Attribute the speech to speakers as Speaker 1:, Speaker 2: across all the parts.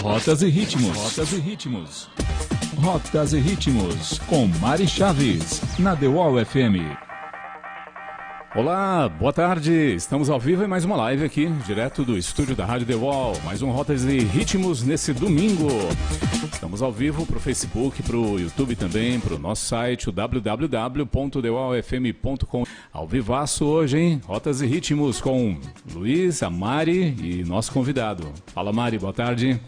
Speaker 1: Rotas e ritmos. Rotas e ritmos. Rotas e ritmos com Mari Chaves na The Wall FM. Olá, boa tarde. Estamos ao vivo em mais uma live aqui, direto do estúdio da Rádio The Wall. Mais um Rotas e Ritmos nesse domingo. Estamos ao vivo para o Facebook, para o YouTube também, para o nosso site, o www.thewallfm.com. Ao vivaço hoje, hein? Rotas e Ritmos com Luiz, a Mari e nosso convidado. Fala, Mari, boa tarde.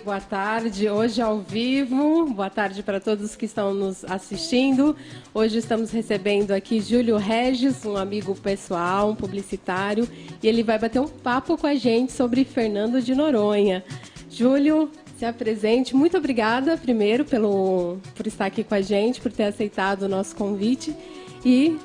Speaker 2: Boa tarde, hoje ao vivo, boa tarde para todos que estão nos assistindo. Hoje estamos recebendo aqui Júlio Regis, um amigo pessoal, um publicitário, e ele vai bater um papo com a gente sobre Fernando de Noronha. Júlio, se apresente. Muito obrigada, primeiro, por estar aqui com a gente, por ter aceitado o nosso convite, e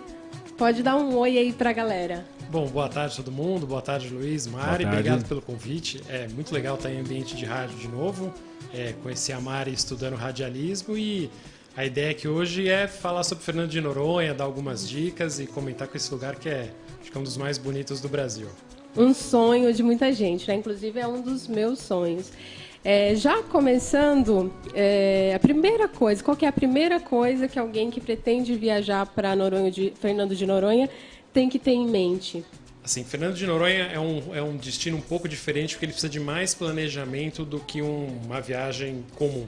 Speaker 2: pode dar um oi aí para a galera.
Speaker 3: Bom, boa tarde a todo mundo, boa tarde Luiz, Mari, obrigado pelo convite. É muito legal estar em ambiente de rádio de novo, conhecer a Mari estudando radialismo, e a ideia aqui hoje é falar sobre Fernando de Noronha, dar algumas dicas e comentar com esse lugar que acho que é um dos mais bonitos do Brasil.
Speaker 2: Um sonho de muita gente, né? Inclusive é um dos meus sonhos. Já começando, a primeira coisa, qual que é a primeira coisa que alguém que pretende viajar para Fernando de Noronha tem que ter em mente?
Speaker 3: Assim, Fernando de Noronha é um destino um pouco diferente, porque ele precisa de mais planejamento do que uma viagem comum.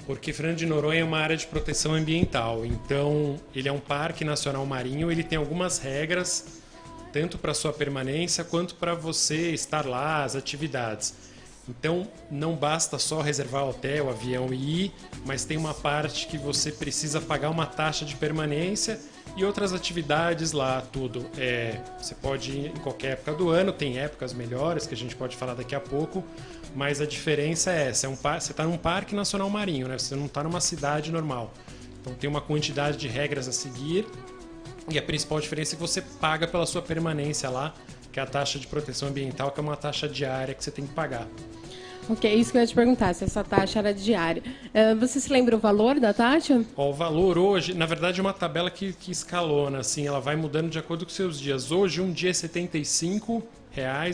Speaker 3: Porque Fernando de Noronha é uma área de proteção ambiental, então ele é um parque nacional marinho, ele tem algumas regras, tanto para sua permanência quanto para você estar lá, as atividades. Então, não basta só reservar hotel, avião e ir, mas tem uma parte que você precisa pagar uma taxa de permanência e outras atividades lá, tudo. Você pode ir em qualquer época do ano, tem épocas melhores que a gente pode falar daqui a pouco, mas a diferença é essa, você está num parque nacional marinho, né? Você não está numa cidade normal. Então tem uma quantidade de regras a seguir, e a principal diferença é que você paga pela sua permanência lá, que é a taxa de proteção ambiental, que é uma taxa diária que você tem que pagar.
Speaker 2: Ok, isso que eu ia te perguntar, se essa taxa era diária. Você se lembra o valor da taxa?
Speaker 3: O valor hoje, na verdade, é uma tabela que escalona, assim, ela vai mudando de acordo com os seus dias. Hoje, um dia é R$75,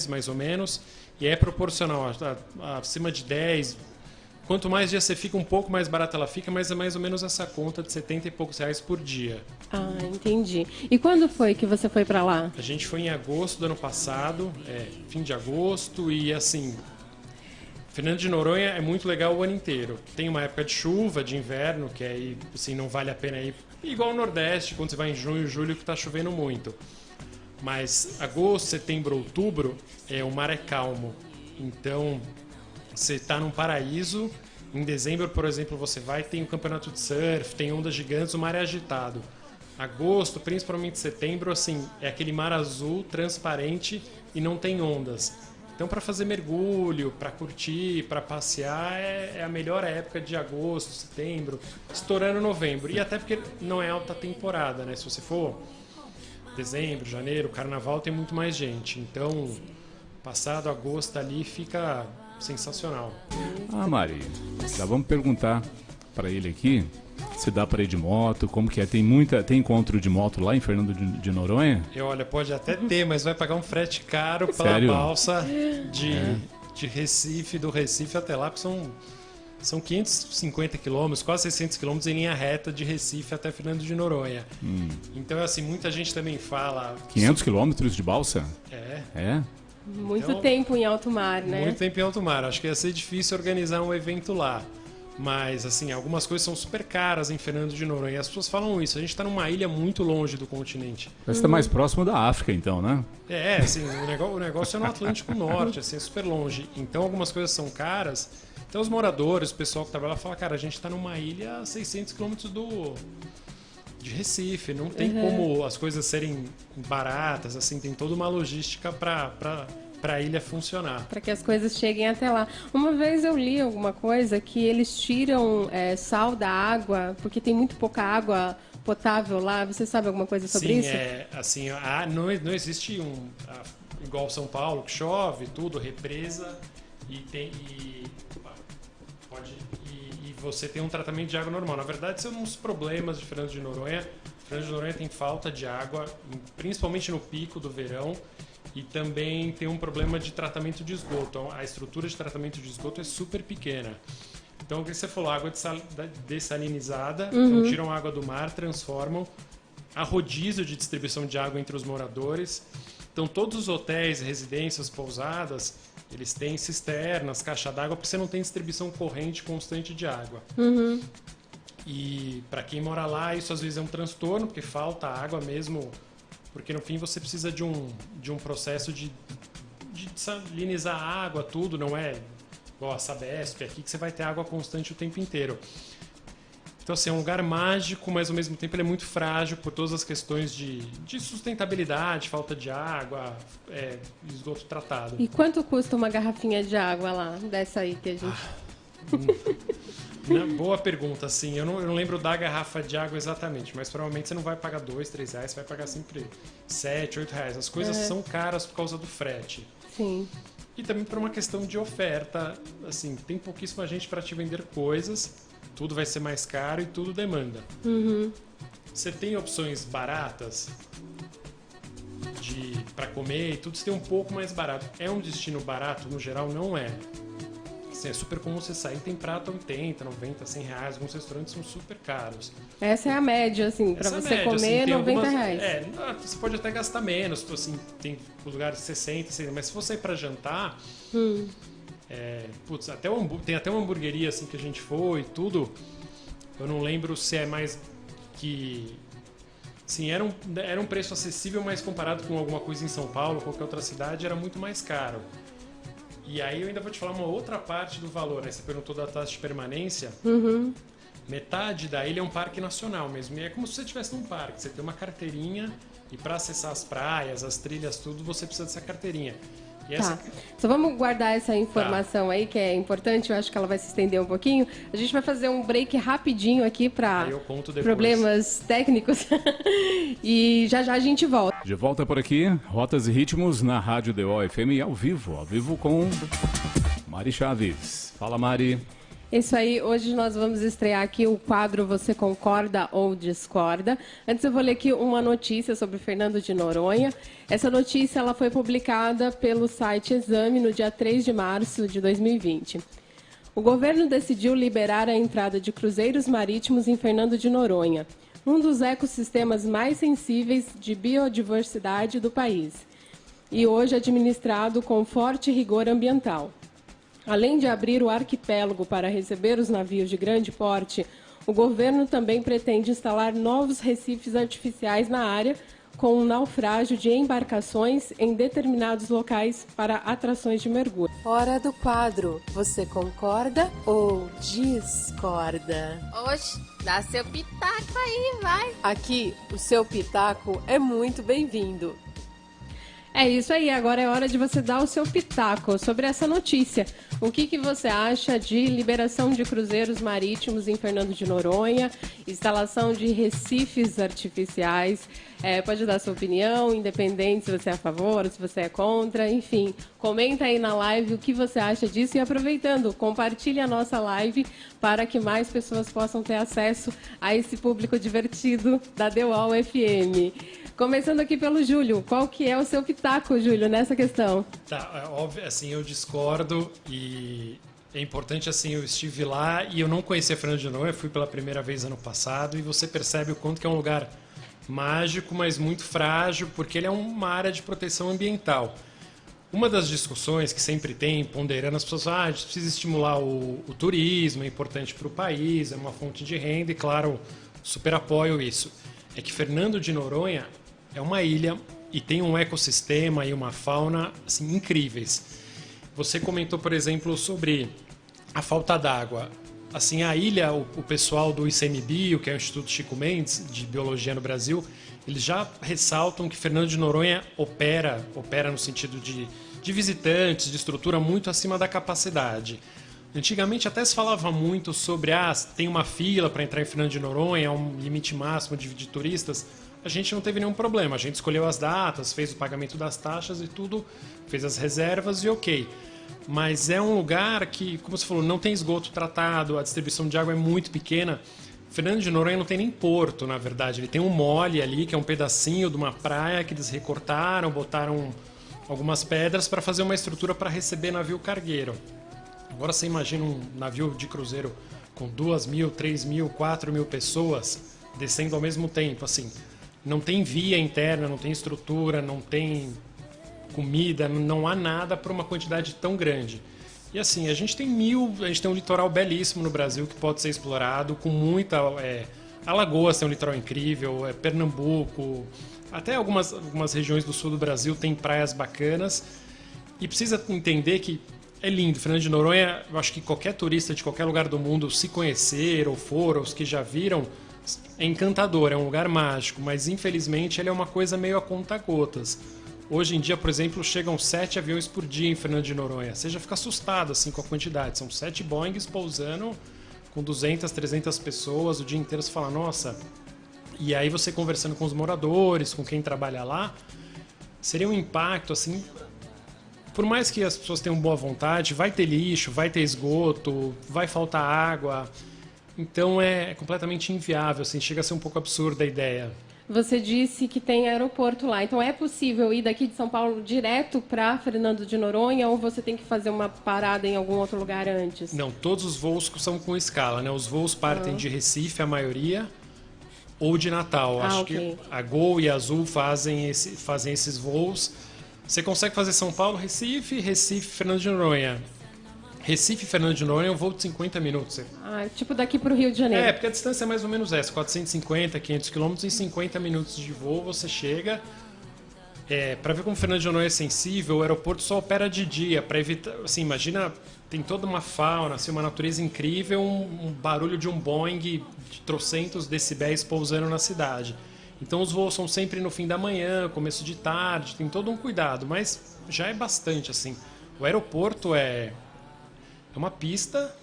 Speaker 3: mais ou menos, e é proporcional, acima de 10. Quanto mais dias você fica, um pouco mais barata ela fica, mas é mais ou menos essa conta de 70 e poucos reais por dia.
Speaker 2: Ah, entendi. E quando foi que você foi para lá?
Speaker 3: A gente foi em agosto do ano passado, fim de agosto, e assim... Fernando de Noronha é muito legal o ano inteiro. Tem uma época de chuva, de inverno, que aí assim, não vale a pena ir. Igual ao Nordeste, quando você vai em junho e julho, que está chovendo muito. Mas agosto, setembro, outubro, o mar é calmo. Então, você está num paraíso. Em dezembro, por exemplo, você vai, tem o campeonato de surf, tem ondas gigantes, o mar é agitado. Agosto, principalmente setembro, assim, é aquele mar azul, transparente e não tem ondas. Então, para fazer mergulho, para curtir, para passear, é a melhor época de agosto, setembro, estourando novembro. E até porque não é alta temporada, né? Se você for dezembro, janeiro, carnaval, tem muito mais gente. Então, passado agosto ali, fica sensacional.
Speaker 1: Ah, Mari, já vamos perguntar para ele aqui se dá para ir de moto, como que é? Tem encontro de moto lá em Fernando de Noronha?
Speaker 3: Olha, pode até ter, mas vai pagar um frete caro pela
Speaker 1: Sério?
Speaker 3: balsa de Recife, do Recife até lá, porque são 550 quilômetros, quase 600 quilômetros em linha reta de Recife até Fernando de Noronha. Então, assim, muita gente também fala...
Speaker 1: 500 quilômetros de balsa?
Speaker 3: É.
Speaker 2: Muito tempo em alto mar, né?
Speaker 3: Muito tempo em alto mar. Acho que ia ser difícil organizar um evento lá. Mas, assim, algumas coisas são super caras em Fernando de Noronha. E as pessoas falam isso. A gente está numa ilha muito longe do continente.
Speaker 1: Você está mais próximo da África, então, né?
Speaker 3: Assim, o negócio é no Atlântico Norte, assim, é super longe. Então, algumas coisas são caras. Então, os moradores, o pessoal que trabalha lá, fala, cara, a gente está numa ilha a 600 quilômetros de Recife. Não tem como as coisas serem baratas, assim, tem toda uma logística para a ilha funcionar.
Speaker 2: Para que as coisas cheguem até lá. Uma vez eu li alguma coisa que eles tiram sal da água, porque tem muito pouca água potável lá. Você sabe alguma coisa sobre isso?
Speaker 3: Assim, não existe igual São Paulo, que chove, tudo, represa, e você tem um tratamento de água normal. Na verdade, são uns problemas de Fernando de Noronha. Fernando de Noronha tem falta de água, principalmente no pico do verão. E também tem um problema de tratamento de esgoto. A estrutura de tratamento de esgoto é super pequena. Então, o que você falou, água dessalinizada, então tiram água do mar, transformam, há rodízio de distribuição de água entre os moradores. Então, todos os hotéis, residências, pousadas, eles têm cisternas, caixa d'água, porque você não tem distribuição corrente constante de água. E para quem mora lá, isso às vezes é um transtorno, porque falta água mesmo, porque no fim você precisa de um processo de salinizar a água, tudo, não é igual a Sabesp aqui, que você vai ter água constante o tempo inteiro. Então, assim, é um lugar mágico, mas ao mesmo tempo ele é muito frágil por todas as questões de sustentabilidade, falta de água, esgoto tratado.
Speaker 2: E quanto custa uma garrafinha de água lá, dessa aí que a gente...
Speaker 3: Boa pergunta, assim. Eu não lembro da garrafa de água exatamente, mas provavelmente você não vai pagar R$2, R$3, você vai pagar sempre R$7, R$8. As coisas são caras por causa do frete.
Speaker 2: Sim.
Speaker 3: E também por uma questão de oferta. Assim, tem pouquíssima gente para te vender coisas, tudo vai ser mais caro e tudo demanda. Você tem opções baratas para comer e tudo, você tem um pouco mais barato. É um destino barato? No geral, não é. Assim, é super comum você sair, tem prato 80, 90, R$100, alguns restaurantes são super caros.
Speaker 2: Essa é a média, assim, para você comer,
Speaker 3: assim,
Speaker 2: R$90.
Speaker 3: Você pode até gastar menos, assim, tem lugares 60, 70, mas se você ir para jantar, tem até uma hamburgueria assim, que a gente foi e tudo, eu não lembro se é mais que... Sim, era um preço acessível, mas comparado com alguma coisa em São Paulo, qualquer outra cidade, era muito mais caro. E aí eu ainda vou te falar uma outra parte do valor, né? Você perguntou da taxa de permanência. Metade da ilha é um parque nacional mesmo. E é como se você estivesse num parque. Você tem uma carteirinha e para acessar as praias, as trilhas, tudo, você precisa dessa carteirinha. E essa...
Speaker 2: Só vamos guardar essa informação aí, que é importante. Eu acho que ela vai se estender um pouquinho. A gente vai fazer um break rapidinho aqui para problemas técnicos. E já a gente volta.
Speaker 1: De volta por aqui, Rotas e Ritmos na Rádio DO FM ao vivo com Mari Chaves. Fala, Mari.
Speaker 2: Isso aí, hoje nós vamos estrear aqui o quadro Você Concorda ou Discorda. Antes eu vou ler aqui uma notícia sobre Fernando de Noronha. Essa notícia ela foi publicada pelo site Exame no dia 3 de março de 2020. O governo decidiu liberar a entrada de cruzeiros marítimos em Fernando de Noronha, um dos ecossistemas mais sensíveis de biodiversidade do país, e hoje administrado com forte rigor ambiental. Além de abrir o arquipélago para receber os navios de grande porte, o governo também pretende instalar novos recifes artificiais na área, com um naufrágio de embarcações em determinados locais para atrações de mergulho. Hora do quadro. Você concorda ou discorda?
Speaker 4: Oxe, dá seu pitaco aí, vai.
Speaker 2: Aqui, o seu pitaco é muito bem-vindo. É isso aí, agora é hora de você dar o seu pitaco sobre essa notícia. O que você acha de liberação de cruzeiros marítimos em Fernando de Noronha, instalação de recifes artificiais? Pode dar sua opinião, independente se você é a favor, se você é contra, enfim. Comenta aí na live o que você acha disso e aproveitando, compartilhe a nossa live para que mais pessoas possam ter acesso a esse público divertido da The Wall FM. Começando aqui pelo Júlio, qual que é o seu pitaco, Júlio, nessa questão?
Speaker 3: Tá, óbvio, assim, eu discordo e é importante, assim, eu estive lá e eu não conhecia Fernando de Noronha, fui pela primeira vez ano passado e você percebe o quanto que é um lugar mágico, mas muito frágil, porque ele é uma área de proteção ambiental. Uma das discussões que sempre tem, ponderando as pessoas, a gente precisa estimular o turismo, é importante para o país, é uma fonte de renda e, claro, super apoio isso. É que Fernando de Noronha é uma ilha e tem um ecossistema e uma fauna assim, incríveis. Você comentou, por exemplo, sobre a falta d'água. Assim, a ilha, o pessoal do ICMBio, que é o Instituto Chico Mendes de Biologia no Brasil, eles já ressaltam que Fernando de Noronha opera no sentido de visitantes, de estrutura muito acima da capacidade. Antigamente até se falava muito sobre tem uma fila para entrar em Fernando de Noronha, um limite máximo de turistas. A gente não teve nenhum problema, a gente escolheu as datas, fez o pagamento das taxas e tudo, fez as reservas e ok. Mas é um lugar que, como você falou, não tem esgoto tratado, a distribuição de água é muito pequena. Fernando de Noronha não tem nem porto, na verdade. Ele tem um mole ali, que é um pedacinho de uma praia que eles recortaram, botaram algumas pedras para fazer uma estrutura para receber navio cargueiro. Agora você imagina um navio de cruzeiro com 2.000, 3.000, 4.000 pessoas descendo ao mesmo tempo, assim. Não tem via interna, não tem estrutura, não tem comida, não há nada para uma quantidade tão grande. E assim, a gente tem um litoral belíssimo no Brasil que pode ser explorado, com muita... Alagoas tem um litoral incrível, Pernambuco, até algumas regiões do sul do Brasil tem praias bacanas. E precisa entender que é lindo. Fernando de Noronha, eu acho que qualquer turista de qualquer lugar do mundo, se conhecer ou for, ou os que já viram, é encantador, é um lugar mágico. Mas infelizmente ele é uma coisa meio a conta-gotas. Hoje em dia, por exemplo, chegam 7 aviões por dia em Fernando de Noronha. Você já fica assustado assim, com a quantidade. São 7 Boeings pousando com 200, 300 pessoas o dia inteiro. Você fala, nossa... E aí você conversando com os moradores, com quem trabalha lá, seria um impacto, assim... Por mais que as pessoas tenham boa vontade, vai ter lixo, vai ter esgoto, vai faltar água. Então é completamente inviável, assim, chega a ser um pouco absurda a ideia.
Speaker 2: Você disse que tem aeroporto lá, então é possível ir daqui de São Paulo direto para Fernando de Noronha ou você tem que fazer uma parada em algum outro lugar antes?
Speaker 3: Não, todos os voos são com escala, né? Os voos partem de Recife, a maioria, ou de Natal. Acho que a Gol e a Azul fazem esses voos. Você consegue fazer São Paulo, Recife, Fernando de Noronha. Recife, Fernando de Noronha é um voo de 50 minutos.
Speaker 2: Tipo daqui para o Rio de Janeiro.
Speaker 3: Porque a distância é mais ou menos essa, 450, 500 quilômetros, em 50 minutos de voo você chega. Para ver como Fernando de Noronha é sensível, o aeroporto só opera de dia, para evitar... Assim, imagina, tem toda uma fauna, assim, uma natureza incrível, um barulho de um Boeing de trocentos decibéis pousando na cidade. Então os voos são sempre no fim da manhã, começo de tarde, tem todo um cuidado, mas já é bastante, assim. O aeroporto é uma pista,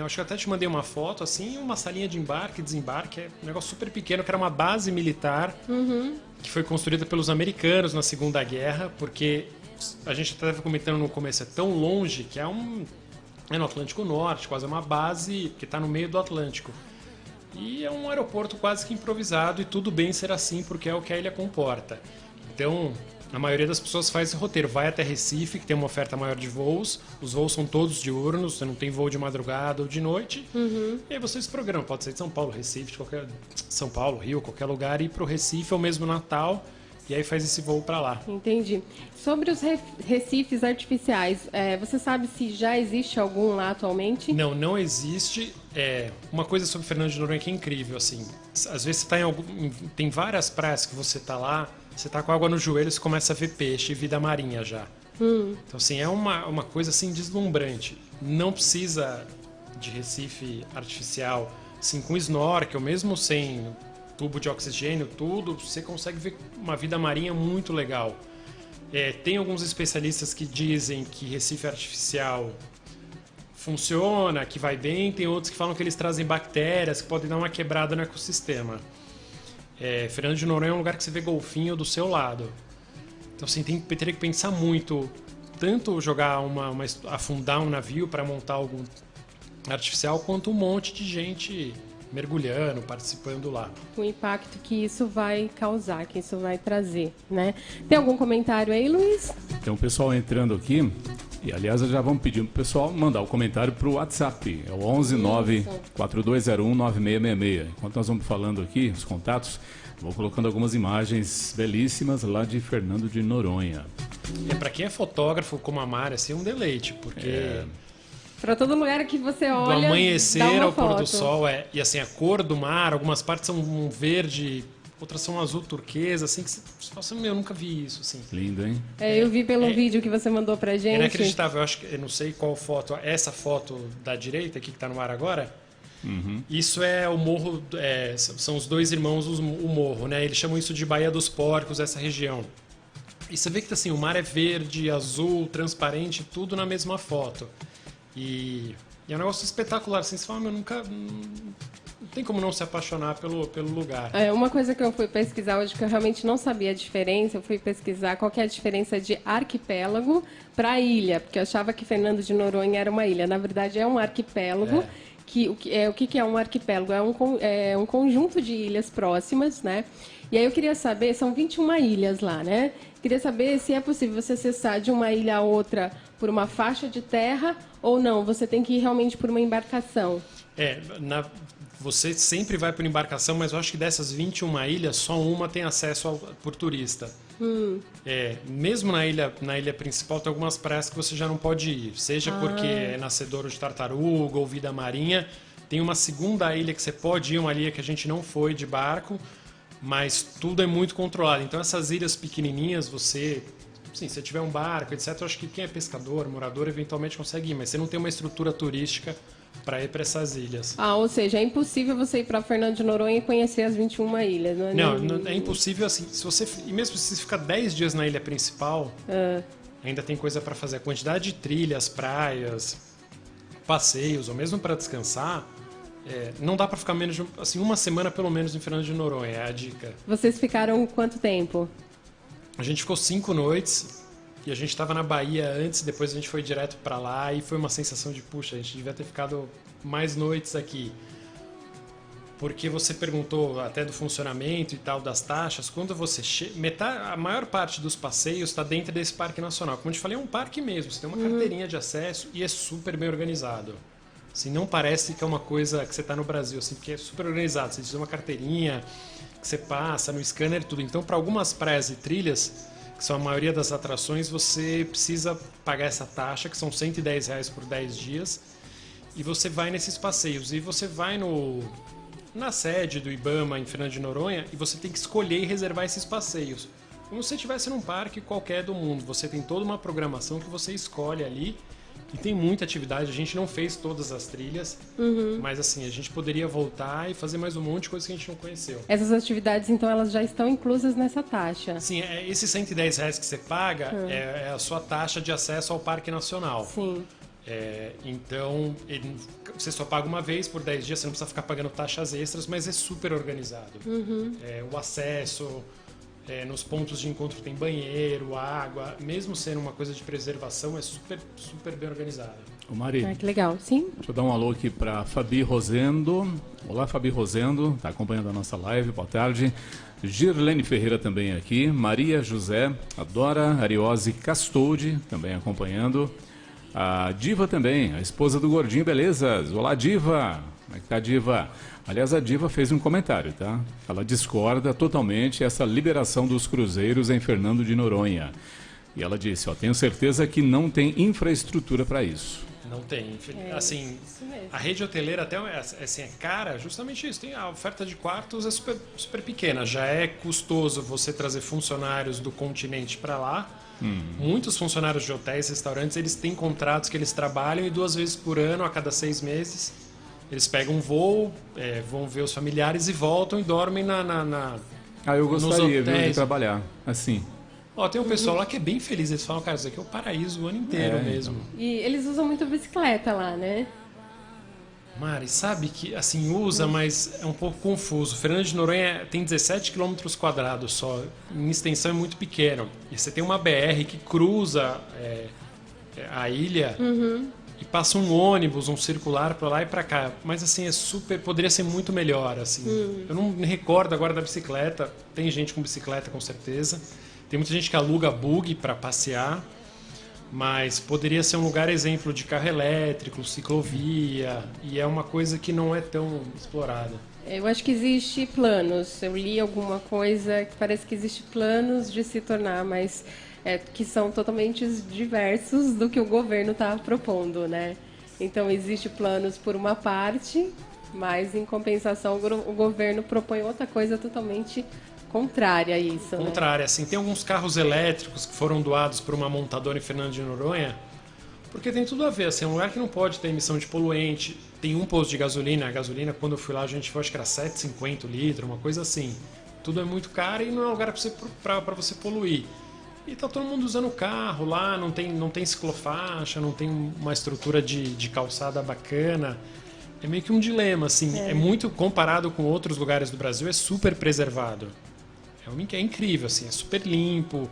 Speaker 3: acho que até te mandei uma foto, assim, uma salinha de embarque e desembarque, é um negócio super pequeno, que era uma base militar, que foi construída pelos americanos na Segunda Guerra, porque a gente até estava comentando no começo, é tão longe que é no Atlântico Norte, quase uma base que está no meio do Atlântico. E é um aeroporto quase que improvisado e tudo bem ser assim, porque é o que a ilha comporta. Então, a maioria das pessoas faz esse roteiro, vai até Recife, que tem uma oferta maior de voos, os voos são todos diurnos, você não tem voo de madrugada ou de noite, e aí você se programa, pode ser de São Paulo, Recife, São Paulo, Rio, qualquer lugar, ir para o Recife ou mesmo Natal, e aí faz esse voo para lá.
Speaker 2: Entendi. Sobre os recifes artificiais, você sabe se já existe algum lá atualmente?
Speaker 3: Não existe. Uma coisa sobre Fernando de Noronha que é incrível, assim, às vezes você tá tem várias praias que você tá lá, você tá com água no joelho, você começa a ver peixe e vida marinha já. Então, assim, é uma coisa assim deslumbrante. Não precisa de recife artificial, assim, com snorkel, mesmo sem tubo de oxigênio, tudo, você consegue ver uma vida marinha muito legal. Tem alguns especialistas que dizem que recife artificial funciona, que vai bem, tem outros que falam que eles trazem bactérias que podem dar uma quebrada no ecossistema. Fernando de Noronha é um lugar que você vê golfinho do seu lado. Então, assim, teria que pensar muito, tanto jogar afundar um navio para montar algum artificial, quanto um monte de gente mergulhando, participando lá.
Speaker 2: O impacto que isso vai causar, que isso vai trazer, né? Tem algum comentário aí, Luiz?
Speaker 1: Tem um pessoal entrando aqui, e aliás, já vamos pedir pro pessoal mandar o comentário pro WhatsApp, é o 11942019666. Enquanto nós vamos falando aqui, os contatos, vou colocando algumas imagens belíssimas lá de Fernando de Noronha.
Speaker 3: Para quem é fotógrafo como a Mari, assim, é um deleite, porque...
Speaker 2: Para todo lugar que você olha,
Speaker 3: do amanhecer ao pôr do
Speaker 2: foto.
Speaker 3: sol, e assim, a cor do mar, algumas partes são um verde, outras são azul turquesa, assim, que você fala assim, eu nunca vi isso, assim.
Speaker 1: Lindo, hein?
Speaker 2: Eu vi pelo vídeo que você mandou pra gente.
Speaker 3: É inacreditável, eu não sei qual foto, essa foto da direita aqui que tá no ar agora, isso é o morro, são os dois irmãos, o morro, né? Eles chamam isso de Baía dos Porcos, essa região. E você vê que assim, o mar é verde, azul, transparente, tudo na mesma foto. E é um negócio espetacular, assim, você fala, não tem como não se apaixonar pelo lugar.
Speaker 2: Uma coisa que eu fui pesquisar hoje, que eu realmente não sabia a diferença, eu fui pesquisar qual que é a diferença de arquipélago para ilha, porque eu achava que Fernando de Noronha era uma ilha. Na verdade, é um arquipélago. O que é um arquipélago? É um conjunto de ilhas próximas, né? E aí eu queria saber, são 21 ilhas lá, né? Queria saber se é possível você acessar de uma ilha a outra por uma faixa de terra ou não. Você tem que ir realmente por uma embarcação.
Speaker 3: Você sempre vai por embarcação, mas eu acho que dessas 21 ilhas, só uma tem acesso por turista. Mesmo na ilha principal, tem algumas praias que você já não pode ir. Seja porque é nascedouro de tartaruga ou vida marinha. Tem uma segunda ilha que você pode ir, uma ilha que a gente não foi de barco, mas tudo é muito controlado. Então essas ilhas pequenininhas, se você tiver um barco, etc., eu acho que quem é pescador, morador, eventualmente consegue ir, mas você não tem uma estrutura turística para ir para essas ilhas.
Speaker 2: Ou seja, é impossível você ir para Fernando de Noronha e conhecer as 21 ilhas, não é?
Speaker 3: Não, é impossível assim. E mesmo se você ficar 10 dias na ilha principal, ainda tem coisa para fazer. A quantidade de trilhas, praias, passeios, ou mesmo para descansar, não dá para ficar menos de uma semana pelo menos em Fernando de Noronha, é a dica.
Speaker 2: Vocês ficaram quanto tempo?
Speaker 3: A gente ficou 5 noites. E a gente estava na Bahia antes, depois a gente foi direto para lá e foi uma sensação de, puxa, a gente devia ter ficado mais noites aqui. Porque você perguntou até do funcionamento e tal, das taxas. Quando você a maior parte dos passeios está dentro desse parque nacional. Como eu te falei, é um parque mesmo. Você tem uma carteirinha de acesso e é super bem organizado. Assim, não parece que é uma coisa que você está no Brasil, assim, porque é super organizado. Você tem uma carteirinha que você passa no scanner e tudo. Então, para algumas praias e trilhas, que são a maioria das atrações, você precisa pagar essa taxa, que são R$110 por 10 dias, e você vai nesses passeios. E você vai na sede do IBAMA em Fernando de Noronha e você tem que escolher e reservar esses passeios. Como se você estivesse num parque qualquer do mundo. Você tem toda uma programação que você escolhe ali e tem muita atividade. A gente não fez todas as trilhas, mas assim, a gente poderia voltar e fazer mais um monte de coisa que a gente não conheceu.
Speaker 2: Essas atividades, então, elas já estão inclusas nessa taxa?
Speaker 3: Sim, esses R$110 que você paga é a sua taxa de acesso ao Parque Nacional.
Speaker 2: Sim.
Speaker 3: Então, você só paga uma vez por 10 dias, você não precisa ficar pagando taxas extras, mas é super organizado. O acesso, nos pontos de encontro tem banheiro, água, mesmo sendo uma coisa de preservação, é super, super bem organizado.
Speaker 1: Ô Mari,
Speaker 2: que legal. Sim?
Speaker 1: Deixa eu dar um alô aqui para Fabi Rosendo. Olá, Fabi Rosendo, está acompanhando a nossa live, boa tarde. Girlene Ferreira também aqui, Maria José, a Dora Ariose Castoldi também acompanhando. A Diva também, a esposa do Gordinho Belezas. Olá, Diva! Como é que tá, Diva? Aliás, a Diva fez um comentário, tá? Ela discorda totalmente essa liberação dos cruzeiros em Fernando de Noronha. E ela disse, tenho certeza que não tem infraestrutura para isso.
Speaker 3: Não tem. Assim, a rede hoteleira até é cara, justamente isso. Tem a oferta de quartos é super, super pequena. Já é custoso você trazer funcionários do continente para lá. Muitos funcionários de hotéis, restaurantes, eles têm contratos que eles trabalham e 2 vezes por ano, a cada 6 meses, eles pegam um voo, vão ver os familiares e voltam e dormem
Speaker 1: eu gostaria, viu, de trabalhar assim.
Speaker 3: Tem um pessoal lá que é bem feliz, eles falam, cara, isso aqui é o paraíso o ano inteiro mesmo.
Speaker 2: Então. E eles usam muito bicicleta lá, né?
Speaker 3: Mari, sabe que assim usa, mas é um pouco confuso. Fernando de Noronha tem 17 km² só, em extensão é muito pequeno. E você tem uma BR que cruza a ilha e passa um ônibus, um circular para lá e para cá. Mas assim, poderia ser muito melhor. Assim. Eu não me recordo agora da bicicleta, tem gente com bicicleta com certeza. Tem muita gente que aluga bug para passear. Mas poderia ser um lugar exemplo de carro elétrico, ciclovia, e é uma coisa que não é tão explorada.
Speaker 2: Eu acho que existe planos. Eu li alguma coisa que parece que existe planos de se tornar, mas que são totalmente diversos do que o governo está propondo, né? Então, existe planos por uma parte, mas em compensação o governo propõe outra coisa totalmente contrária a isso.
Speaker 3: Contrária,
Speaker 2: né?
Speaker 3: Assim. Tem alguns carros elétricos que foram doados por uma montadora em Fernando de Noronha, porque tem tudo a ver. Assim, é um lugar que não pode ter emissão de poluente. Tem um posto de gasolina. A gasolina, quando eu fui lá, a gente foi, acho que era R$7,50 o litro, uma coisa assim. Tudo é muito caro e não é um lugar para você poluir. E tá todo mundo usando o carro lá, não tem ciclofaixa, não tem uma estrutura de calçada bacana. É meio que um dilema, assim. É muito, comparado com outros lugares do Brasil, é super preservado. É incrível, assim, é super limpo,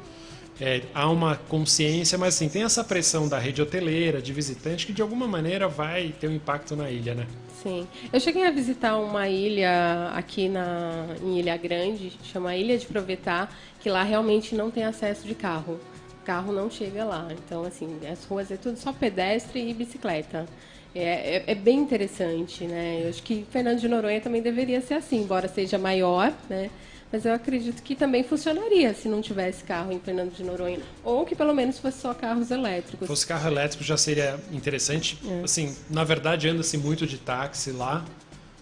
Speaker 3: há uma consciência, mas assim, tem essa pressão da rede hoteleira, de visitante, que de alguma maneira vai ter um impacto na ilha, né?
Speaker 2: Sim. Eu cheguei a visitar uma ilha aqui em Ilha Grande, chama Ilha de Provetá, que lá realmente não tem acesso de carro. O carro não chega lá. Então, assim, as ruas é tudo só pedestre e bicicleta. É bem interessante, né? Eu acho que Fernando de Noronha também deveria ser assim, embora seja maior, né? Mas eu acredito que também funcionaria se não tivesse carro em Fernando de Noronha. Ou que pelo menos fosse só carros elétricos.
Speaker 3: Se fosse carro elétrico já seria interessante. Assim, na verdade, anda-se muito de táxi lá,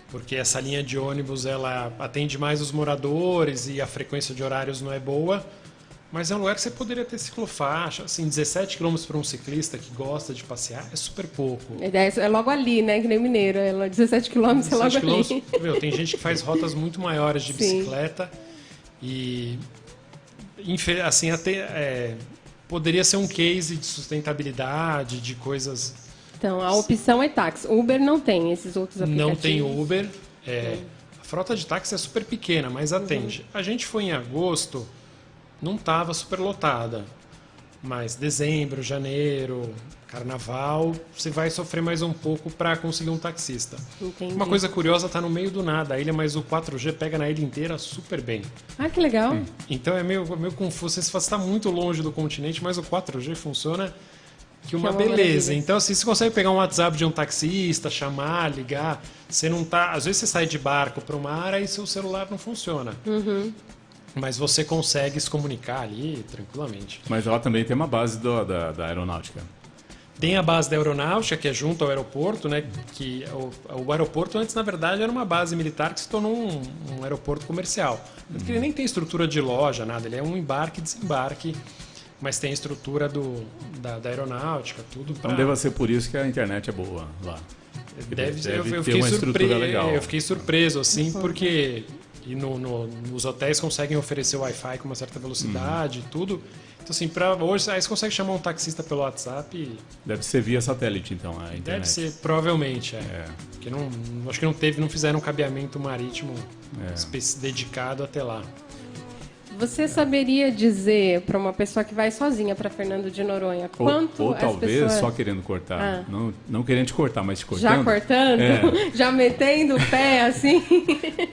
Speaker 3: porque essa linha de ônibus ela atende mais os moradores e a frequência de horários não é boa. Mas é um lugar que você poderia ter ciclofaixa. Assim, 17 km para um ciclista que gosta de passear é super pouco.
Speaker 2: É logo ali, né? Que nem Mineiro. 17 quilômetros é logo ali.
Speaker 3: Meu, tem gente que faz rotas muito maiores de bicicleta. E assim, até poderia ser um case de sustentabilidade, de coisas.
Speaker 2: Então, a opção é táxi. Uber não tem esses outros aplicativos.
Speaker 3: Não tem Uber. A frota de táxi é super pequena, mas atende. A gente foi em agosto, não estava super lotada. Mas dezembro, janeiro, carnaval, você vai sofrer mais um pouco para conseguir um taxista.
Speaker 2: Entendi.
Speaker 3: Uma coisa curiosa, está no meio do nada a ilha, mas o 4G pega na ilha inteira super bem.
Speaker 2: Ah, que legal.
Speaker 3: Então é meio confuso. Você está muito longe do continente, mas o 4G funciona que uma beleza. Então, assim, você consegue pegar um WhatsApp de um taxista, chamar, ligar. Você não tá. Às vezes você sai de barco para o mar e seu celular não funciona. Mas você consegue se comunicar ali tranquilamente.
Speaker 1: Mas lá também tem uma base da aeronáutica.
Speaker 3: Tem a base da aeronáutica, que é junto ao aeroporto, né? Que o aeroporto antes, na verdade, era uma base militar que se tornou um aeroporto comercial. Porque ele nem tem estrutura de loja, nada. Ele é um embarque e desembarque, mas tem a estrutura da aeronáutica, tudo para...
Speaker 1: Então deve ser por isso que a internet é boa lá.
Speaker 3: Deve ser.
Speaker 1: Eu fiquei legal.
Speaker 3: Eu fiquei surpreso, assim, porque nos hotéis conseguem oferecer Wi-Fi com uma certa velocidade e tudo. Então, assim, hoje aí você consegue chamar um taxista pelo WhatsApp.
Speaker 1: Deve ser via satélite, então, a internet.
Speaker 3: Deve ser, provavelmente, Porque acho que não fizeram um cabeamento marítimo dedicado até lá.
Speaker 2: Você saberia dizer para uma pessoa que vai sozinha para Fernando de Noronha quanto
Speaker 1: ou
Speaker 2: as
Speaker 1: talvez
Speaker 2: pessoas...
Speaker 1: só querendo cortar. Não querendo te cortar, mas te cortando.
Speaker 2: Já cortando? Já metendo o pé assim?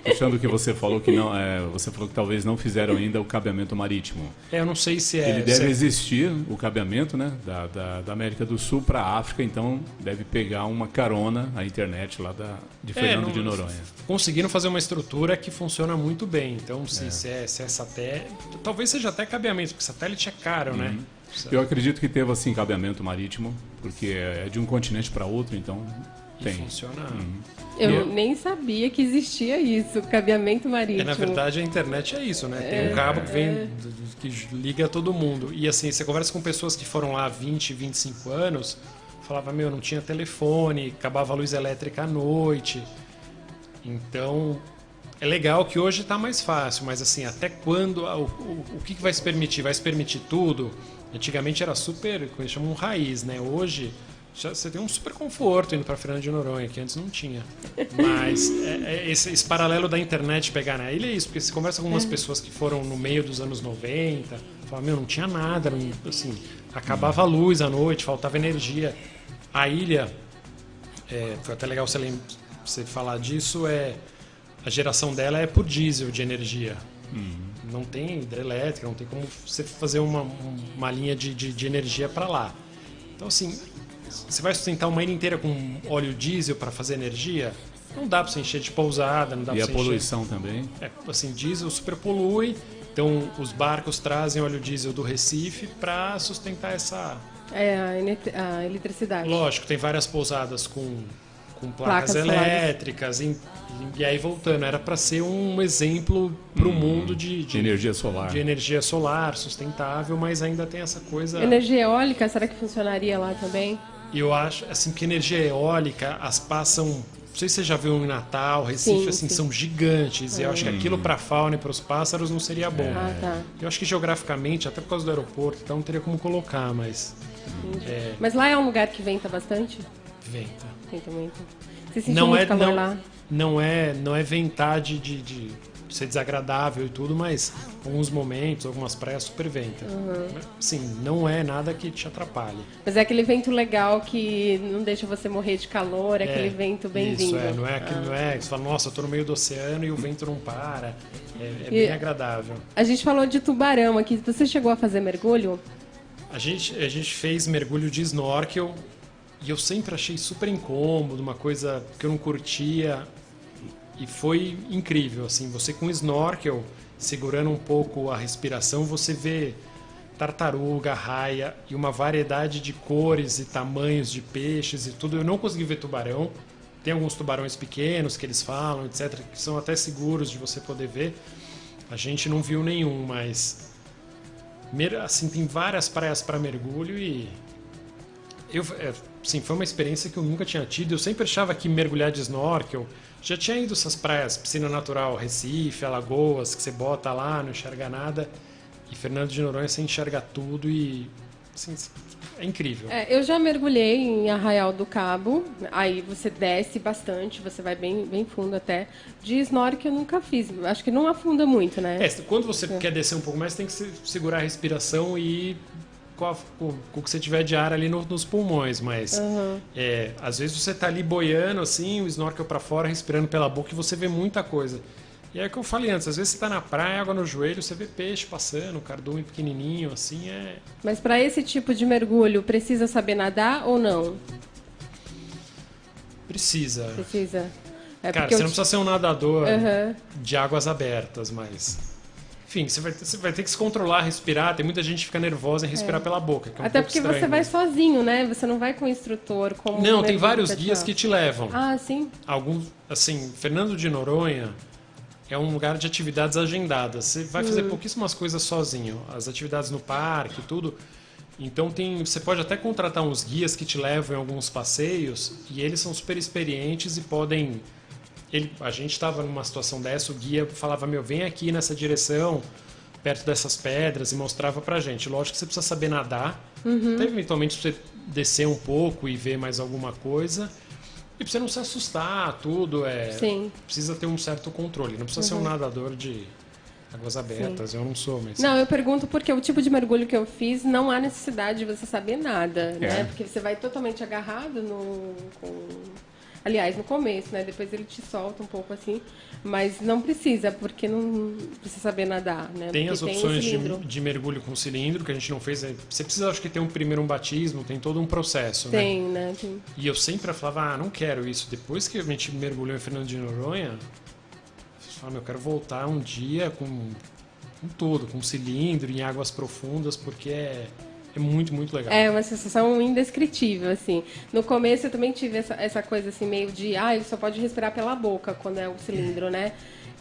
Speaker 1: Puxando o que você falou que não, você falou que talvez não fizeram ainda o cabeamento marítimo.
Speaker 3: Eu não sei se
Speaker 1: Ele deve existir, o cabeamento, né, da América do Sul para a África, então deve pegar uma carona a internet lá de Fernando de Noronha.
Speaker 3: Conseguiram fazer uma estrutura que funciona muito bem. Então, se é satélite, talvez seja até cabeamento, porque satélite é caro, né?
Speaker 1: Eu acredito que teve assim cabeamento marítimo, porque é de um continente para outro, então tem.
Speaker 3: Funciona.
Speaker 2: Eu nem sabia que existia isso, cabeamento marítimo.
Speaker 3: Na verdade, a internet é isso, né? Tem um cabo que vem, que liga todo mundo. E assim, você conversa com pessoas que foram lá há 20, 25 anos, falava, não tinha telefone, acabava a luz elétrica à noite. Então, é legal que hoje está mais fácil, mas assim, até quando, o que vai se permitir? Vai se permitir tudo? Antigamente era super, eles chamam raiz, né? Hoje você tem um super conforto indo para Fernando de Noronha, que antes não tinha. Mas esse paralelo da internet pegar na ilha é isso, porque você conversa com algumas pessoas que foram no meio dos anos 90, fala, não tinha nada, assim, acabava a luz à noite, faltava energia. A ilha, foi até legal você falar disso, a geração dela é por diesel de energia. Não tem hidrelétrica, não tem como você fazer uma linha de energia para lá. Então, assim, você vai sustentar uma ilha inteira com óleo diesel para fazer energia? Não dá para você encher de pousada, não dá para você encher...
Speaker 1: E a poluição também?
Speaker 3: Assim, diesel super polui, então os barcos trazem óleo diesel do Recife para sustentar essa...
Speaker 2: a eletricidade.
Speaker 3: Lógico, tem várias pousadas com placas elétricas, e aí voltando, era para ser um exemplo para o mundo de
Speaker 1: energia solar.
Speaker 3: De energia solar sustentável, mas ainda tem essa coisa...
Speaker 2: Energia eólica, será que funcionaria lá também?
Speaker 3: Eu acho assim, que energia eólica, as passam... Não sei se você já viu em Natal, Recife, sim. São gigantes. E eu acho que aquilo para a fauna e para os pássaros não seria bom.
Speaker 2: Tá.
Speaker 3: Eu acho que geograficamente, até por causa do aeroporto, então não teria como colocar, mas...
Speaker 2: Mas lá é um lugar que venta bastante?
Speaker 3: Venta.
Speaker 2: Venta muito. Você sentiu muito calor lá?
Speaker 3: Não é ventar de ser desagradável e tudo, mas alguns momentos, algumas praias super ventam. Sim, não é nada que te atrapalhe.
Speaker 2: Mas é aquele vento legal que não deixa você morrer de calor, é aquele vento bem-vindo.
Speaker 3: Isso, não é aquilo, não é. Você fala, nossa, eu tô no meio do oceano e o vento não para. É bem agradável.
Speaker 2: A gente falou de tubarão aqui. Você chegou a fazer mergulho?
Speaker 3: A gente fez mergulho de snorkel e eu sempre achei super incômodo, uma coisa que eu não curtia. E foi incrível, assim, você com snorkel, segurando um pouco a respiração, você vê tartaruga, raia e uma variedade de cores e tamanhos de peixes e tudo. Eu não consegui ver tubarão. Tem alguns tubarões pequenos que eles falam, etc., que são até seguros de você poder ver. A gente não viu nenhum, mas assim, tem várias praias para mergulho e assim, foi uma experiência que eu nunca tinha tido. Eu sempre achava que mergulhar de snorkel, já tinha ido essas praias, piscina natural, Recife, Alagoas, que você bota lá, não enxerga nada. E Fernando de Noronha você enxerga tudo e assim, é incrível.
Speaker 2: Eu já mergulhei em Arraial do Cabo, aí você desce bastante, você vai bem fundo até. De snorkel eu nunca fiz, acho que não afunda muito, né?
Speaker 3: Quando você quer descer um pouco mais, tem que segurar a respiração e ir com o que você tiver de ar ali nos pulmões, mas às vezes você tá ali boiando assim, o snorkel para fora, respirando pela boca e você vê muita coisa. E é o que eu falei antes, às vezes você tá na praia, água no joelho, você vê peixe passando, cardume pequenininho, assim,
Speaker 2: Mas para esse tipo de mergulho, precisa saber nadar ou não?
Speaker 3: Precisa.
Speaker 2: Precisa.
Speaker 3: Cara, você não precisa ser um nadador de águas abertas, mas... Enfim, você vai ter que se controlar, respirar. Tem muita gente que fica nervosa em respirar pela boca. Que é um
Speaker 2: até
Speaker 3: pouco
Speaker 2: porque
Speaker 3: estranho,
Speaker 2: você vai sozinho, né? Você não vai com o instrutor. Como
Speaker 3: não, tem vários guias que te levam.
Speaker 2: Ah, sim?
Speaker 3: Alguns, assim, Fernando de Noronha é um lugar de atividades agendadas. Você vai fazer pouquíssimas coisas sozinho. As atividades no parque, tudo. Então você pode até contratar uns guias que te levam em alguns passeios e eles são super experientes e podem... A gente estava numa situação dessa, o guia falava, vem aqui nessa direção, perto dessas pedras, e mostrava pra gente. Lógico que você precisa saber nadar, até eventualmente você descer um pouco e ver mais alguma coisa, e pra você não se assustar, tudo,
Speaker 2: Sim.
Speaker 3: Precisa ter um certo controle, não precisa ser um nadador de águas abertas, eu não sou, mas...
Speaker 2: Não, eu pergunto porque o tipo de mergulho que eu fiz, não há necessidade de você saber nada, né? Porque você vai totalmente agarrado Aliás, no começo, né? Depois ele te solta um pouco assim, mas não precisa, porque não precisa saber nadar, né?
Speaker 3: Tem
Speaker 2: porque
Speaker 3: as opções de mergulho com cilindro, que a gente não fez. Você precisa, acho que ter primeiro um batismo, tem todo um processo, né?
Speaker 2: Tem, né? Tem.
Speaker 3: E eu sempre falava, não quero isso. Depois que a gente mergulhou em Fernando de Noronha, eu falava, eu quero voltar um dia com tudo, com cilindro, em águas profundas, porque é muito, muito legal.
Speaker 2: É uma sensação indescritível, assim. No começo eu também tive essa coisa assim, meio de, só pode respirar pela boca quando é o cilindro, né?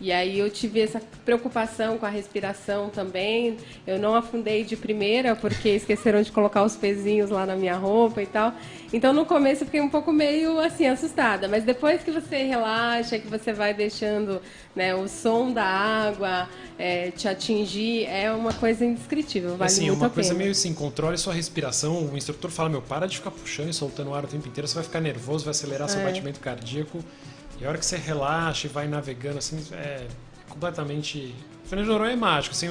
Speaker 2: E aí eu tive essa preocupação com a respiração também. Eu não afundei de primeira, porque esqueceram de colocar os pezinhos lá na minha roupa e tal. Então no começo eu fiquei um pouco meio assim, assustada. Mas depois que você relaxa, que você vai deixando, né, o som da água te atingir, é uma coisa indescritível, vale
Speaker 3: assim,
Speaker 2: muito
Speaker 3: uma
Speaker 2: a
Speaker 3: coisa
Speaker 2: pena.
Speaker 3: meio assim, controle sua respiração. O instrutor fala, para de ficar puxando e soltando o ar o tempo inteiro, você vai ficar nervoso, vai acelerar seu batimento cardíaco. E a hora que você relaxa e vai navegando, assim, é completamente... Fernando de Noronha é mágico, assim,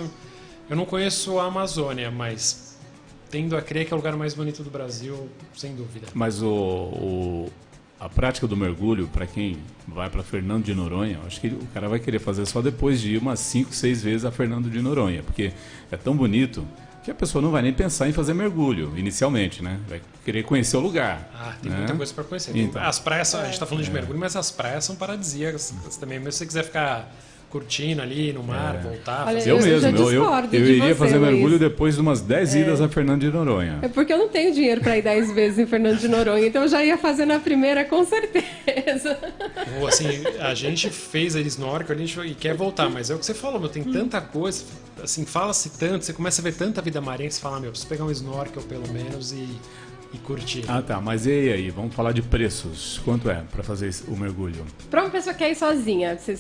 Speaker 3: eu não conheço a Amazônia, mas tendo a crer que é o lugar mais bonito do Brasil, sem dúvida.
Speaker 1: Mas a prática do mergulho, para quem vai para Fernando de Noronha, acho que o cara vai querer fazer só depois de ir umas 5, 6 vezes a Fernando de Noronha, porque é tão bonito que a pessoa não vai nem pensar em fazer mergulho, inicialmente, né? Vai querer conhecer o lugar.
Speaker 3: Tem muita coisa para conhecer.
Speaker 1: Então,
Speaker 3: as praias, a gente está falando de mergulho, mas as praias são paradisíacas também. Mesmo se você quiser ficar curtindo ali no mar, voltar...
Speaker 2: Olha,
Speaker 3: fazer...
Speaker 1: Eu mesmo,
Speaker 2: já discordo
Speaker 1: eu
Speaker 2: de
Speaker 1: iria
Speaker 2: você,
Speaker 1: fazer
Speaker 2: Luiz.
Speaker 1: mergulho depois de umas 10 idas a Fernando de Noronha.
Speaker 2: É porque eu não tenho dinheiro para ir 10 vezes em Fernando de Noronha, então eu já ia fazer na primeira com certeza.
Speaker 3: Ou assim, a gente fez a snorkel e quer voltar, mas é o que você falou, tem tanta coisa, assim, fala-se tanto, você começa a ver tanta vida marinha que você fala, preciso pegar um snorkel pelo menos e curtir.
Speaker 1: Ah, tá, mas e aí? Vamos falar de preços. Quanto é para fazer o mergulho?
Speaker 2: Para uma pessoa que quer ir sozinha, você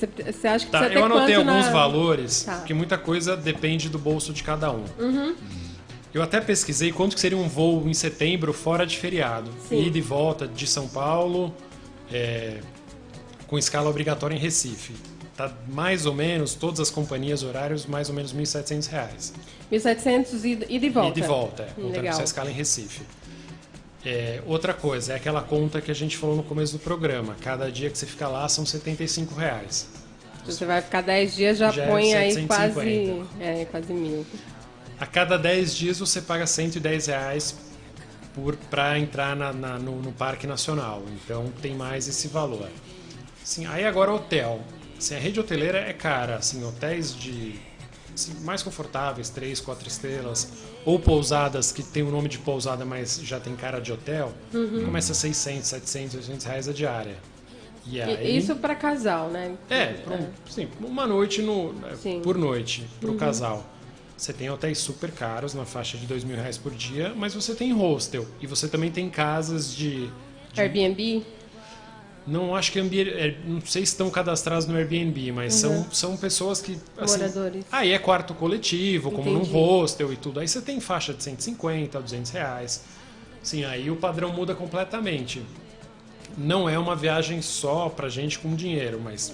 Speaker 2: acha que precisa ter
Speaker 3: eu anotei
Speaker 2: quanto
Speaker 3: alguns valores,
Speaker 2: Tá.
Speaker 3: porque muita coisa depende do bolso de cada um. Eu até pesquisei quanto que seria um voo em setembro fora de feriado.
Speaker 2: Sim.
Speaker 3: Ida e volta de São Paulo, com escala obrigatória em Recife. tá mais ou menos, todas as companhias, horários, mais ou menos R$ 1.700.
Speaker 2: 1.700 e de volta.
Speaker 3: E de volta, contando
Speaker 2: legal.
Speaker 3: essa escala em Recife. Outra coisa, é aquela conta que a gente falou no começo do programa. Cada dia que você fica lá são R$ 75.
Speaker 2: Você vai ficar 10 dias, já põe
Speaker 3: é
Speaker 2: aí
Speaker 3: 750.
Speaker 2: quase 1.000.
Speaker 3: A cada 10 dias você paga R$ 110 para entrar no Parque Nacional. Então tem mais esse valor. Assim, aí agora hotel. Assim, a rede hoteleira é cara. Assim, hotéis mais confortáveis, 3, 4 estrelas, ou pousadas que tem o nome de pousada, mas já tem cara de hotel, começa a 600, 700, 800 reais a diária. E aí,
Speaker 2: isso para casal, né?
Speaker 3: Sim, uma noite por noite para o casal. Você tem hotéis super caros, na faixa de R$2.000 por dia, mas você tem hostel. E você também tem casas de
Speaker 2: Airbnb?
Speaker 3: Não acho que não sei se estão cadastrados no Airbnb, mas são pessoas que... Assim,
Speaker 2: moradores.
Speaker 3: Aí é quarto coletivo, como
Speaker 2: Entendi.
Speaker 3: num hostel e tudo. Aí você tem faixa de 150 a R$200. Sim, aí o padrão muda completamente. Não é uma viagem só pra gente com dinheiro, mas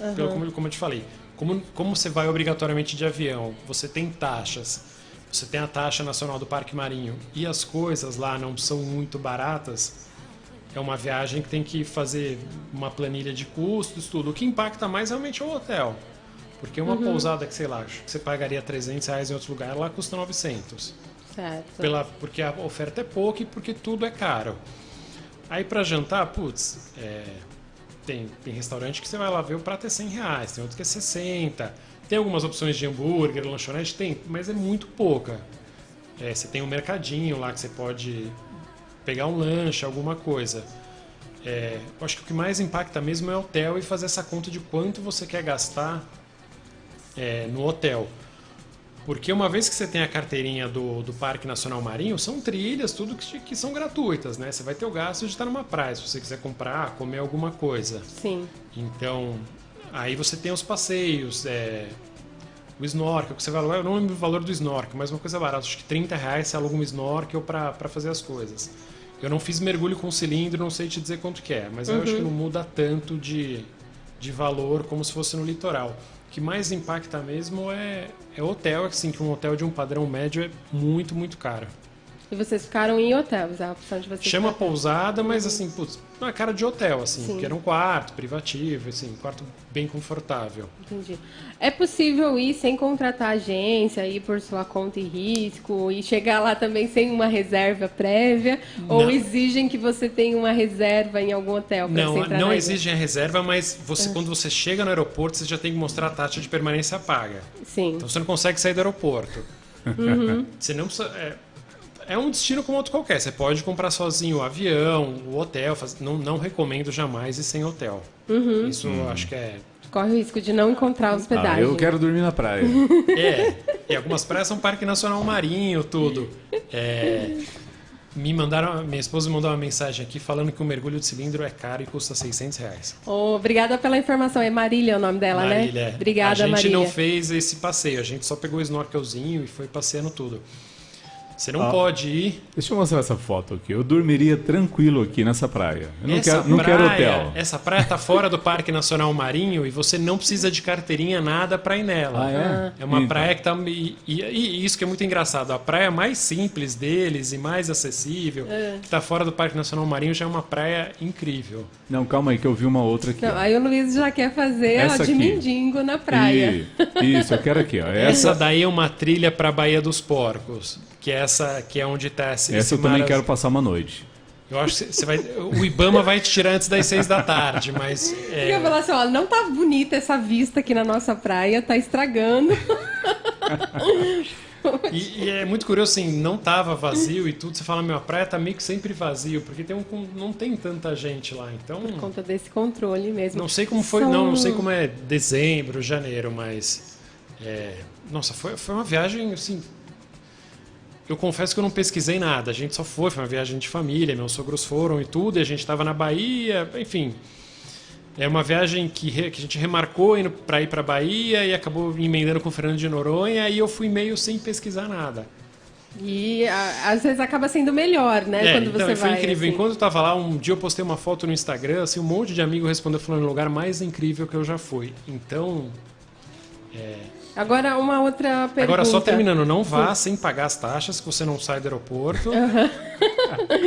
Speaker 3: como eu te falei, como você vai obrigatoriamente de avião, você tem taxas, você tem a taxa nacional do Parque Marinho e as coisas lá não são muito baratas, é uma viagem que tem que fazer uma planilha de custos, tudo. O que impacta mais realmente é o hotel. Porque uma pousada que, sei lá, acho que você pagaria R$300 em outro lugar, lá custa 900.
Speaker 2: Certo.
Speaker 3: Porque a oferta é pouca e porque tudo é caro. Aí para jantar, tem restaurante que você vai lá ver o prato é R$100, tem outro que é 60. Tem algumas opções de hambúrguer, lanchonete, mas é muito pouca. Você tem um mercadinho lá que você pode pegar um lanche, alguma coisa. Eu acho que o que mais impacta mesmo é o hotel e fazer essa conta de quanto você quer gastar no hotel. Porque uma vez que você tem a carteirinha do Parque Nacional Marinho, são trilhas, tudo que são gratuitas, né? Você vai ter o gasto de estar numa praia, se você quiser comprar, comer alguma coisa.
Speaker 2: Sim.
Speaker 3: Então, aí você tem os passeios, o snorkel, que você vai alugar, eu não lembro o valor do snorkel, mas uma coisa barata, acho que R$30 você aluga um snorkel para fazer as coisas. Eu não fiz mergulho com cilindro, não sei te dizer quanto que é, mas eu acho que não muda tanto de valor como se fosse no litoral. O que mais impacta mesmo é hotel, assim, que um hotel de um padrão médio é muito, muito caro.
Speaker 2: E vocês ficaram em hotéis, a opção de vocês...
Speaker 3: Chama pousada, mas assim, não é cara de hotel, assim,
Speaker 2: Sim.
Speaker 3: porque era um quarto privativo, assim, um quarto bem confortável.
Speaker 2: Entendi. É possível ir sem contratar agência, ir por sua conta e risco, e chegar lá também sem uma reserva prévia?
Speaker 3: Não.
Speaker 2: Ou exigem que você tenha uma reserva em algum hotel para você entrar
Speaker 3: Não
Speaker 2: na
Speaker 3: exigem a reserva, mas quando você chega no aeroporto, você já tem que mostrar a taxa de permanência paga.
Speaker 2: Sim.
Speaker 3: Então você não consegue sair do aeroporto. Você não precisa... É um destino como outro qualquer. Você pode comprar sozinho o avião, o hotel. Não recomendo jamais ir sem hotel. Isso eu acho que é...
Speaker 2: Corre o risco de não encontrar hospedagem.
Speaker 1: Eu quero dormir na praia.
Speaker 3: E algumas praias são Parque Nacional Marinho, tudo. Minha esposa me mandou uma mensagem aqui falando que o mergulho de cilindro é caro e custa R$600.
Speaker 2: Obrigada pela informação. É Marília o nome dela,
Speaker 3: Marília,
Speaker 2: né? Obrigada,
Speaker 3: Marília. A gente
Speaker 2: Marília.
Speaker 3: não fez esse passeio. A gente só pegou o snorkelzinho e foi passeando tudo. Você não pode ir...
Speaker 1: Deixa eu mostrar essa foto aqui. Eu dormiria tranquilo aqui nessa praia. Eu não
Speaker 3: Essa
Speaker 1: quero hotel.
Speaker 3: Essa praia está fora do Parque Nacional Marinho e você não precisa de carteirinha nada para ir nela. É uma
Speaker 1: Então.
Speaker 3: praia que está... E isso que é muito engraçado. A praia mais simples deles e mais acessível, que está fora do Parque Nacional Marinho, já é uma praia incrível.
Speaker 1: Não, calma aí que eu vi uma outra aqui.
Speaker 2: Não,
Speaker 1: ó.
Speaker 2: aí o Luiz já quer fazer
Speaker 1: Essa
Speaker 2: de
Speaker 1: aqui.
Speaker 2: mendigo na praia.
Speaker 1: Isso, eu quero aqui. Ó.
Speaker 3: Essa daí é uma trilha para a Baía dos Porcos, que é onde está esse
Speaker 1: Essa eu também quero passar uma noite.
Speaker 3: Eu acho que você vai... O Ibama vai te tirar antes das 6 da tarde, mas...
Speaker 2: Eu ia falar assim, ó, não tá bonita essa vista aqui na nossa praia, tá estragando.
Speaker 3: E é muito curioso, assim, não tava vazio e tudo. Você fala, a praia tá meio que sempre vazio, porque não tem tanta gente lá, então...
Speaker 2: Por conta desse controle mesmo.
Speaker 3: Não sei como foi, não sei como é dezembro, janeiro, mas... Nossa, foi uma viagem, assim... Eu confesso que eu não pesquisei nada, a gente só foi uma viagem de família, meus sogros foram e tudo, e a gente estava na Bahia, enfim. É uma viagem que a gente remarcou para ir para a Bahia e acabou emendando com o Fernando de Noronha, e eu fui meio sem pesquisar nada.
Speaker 2: E às vezes acaba sendo melhor, né? Quando
Speaker 3: então,
Speaker 2: você
Speaker 3: foi
Speaker 2: vai.
Speaker 3: incrível.
Speaker 2: Assim.
Speaker 3: Enquanto eu tava lá, um dia eu postei uma foto no Instagram, assim, um monte de amigo respondeu falando, o lugar mais incrível que eu já fui. Então...
Speaker 2: Agora, uma outra pergunta.
Speaker 3: Agora, só terminando, não vá sem pagar as taxas, que você não sai do aeroporto.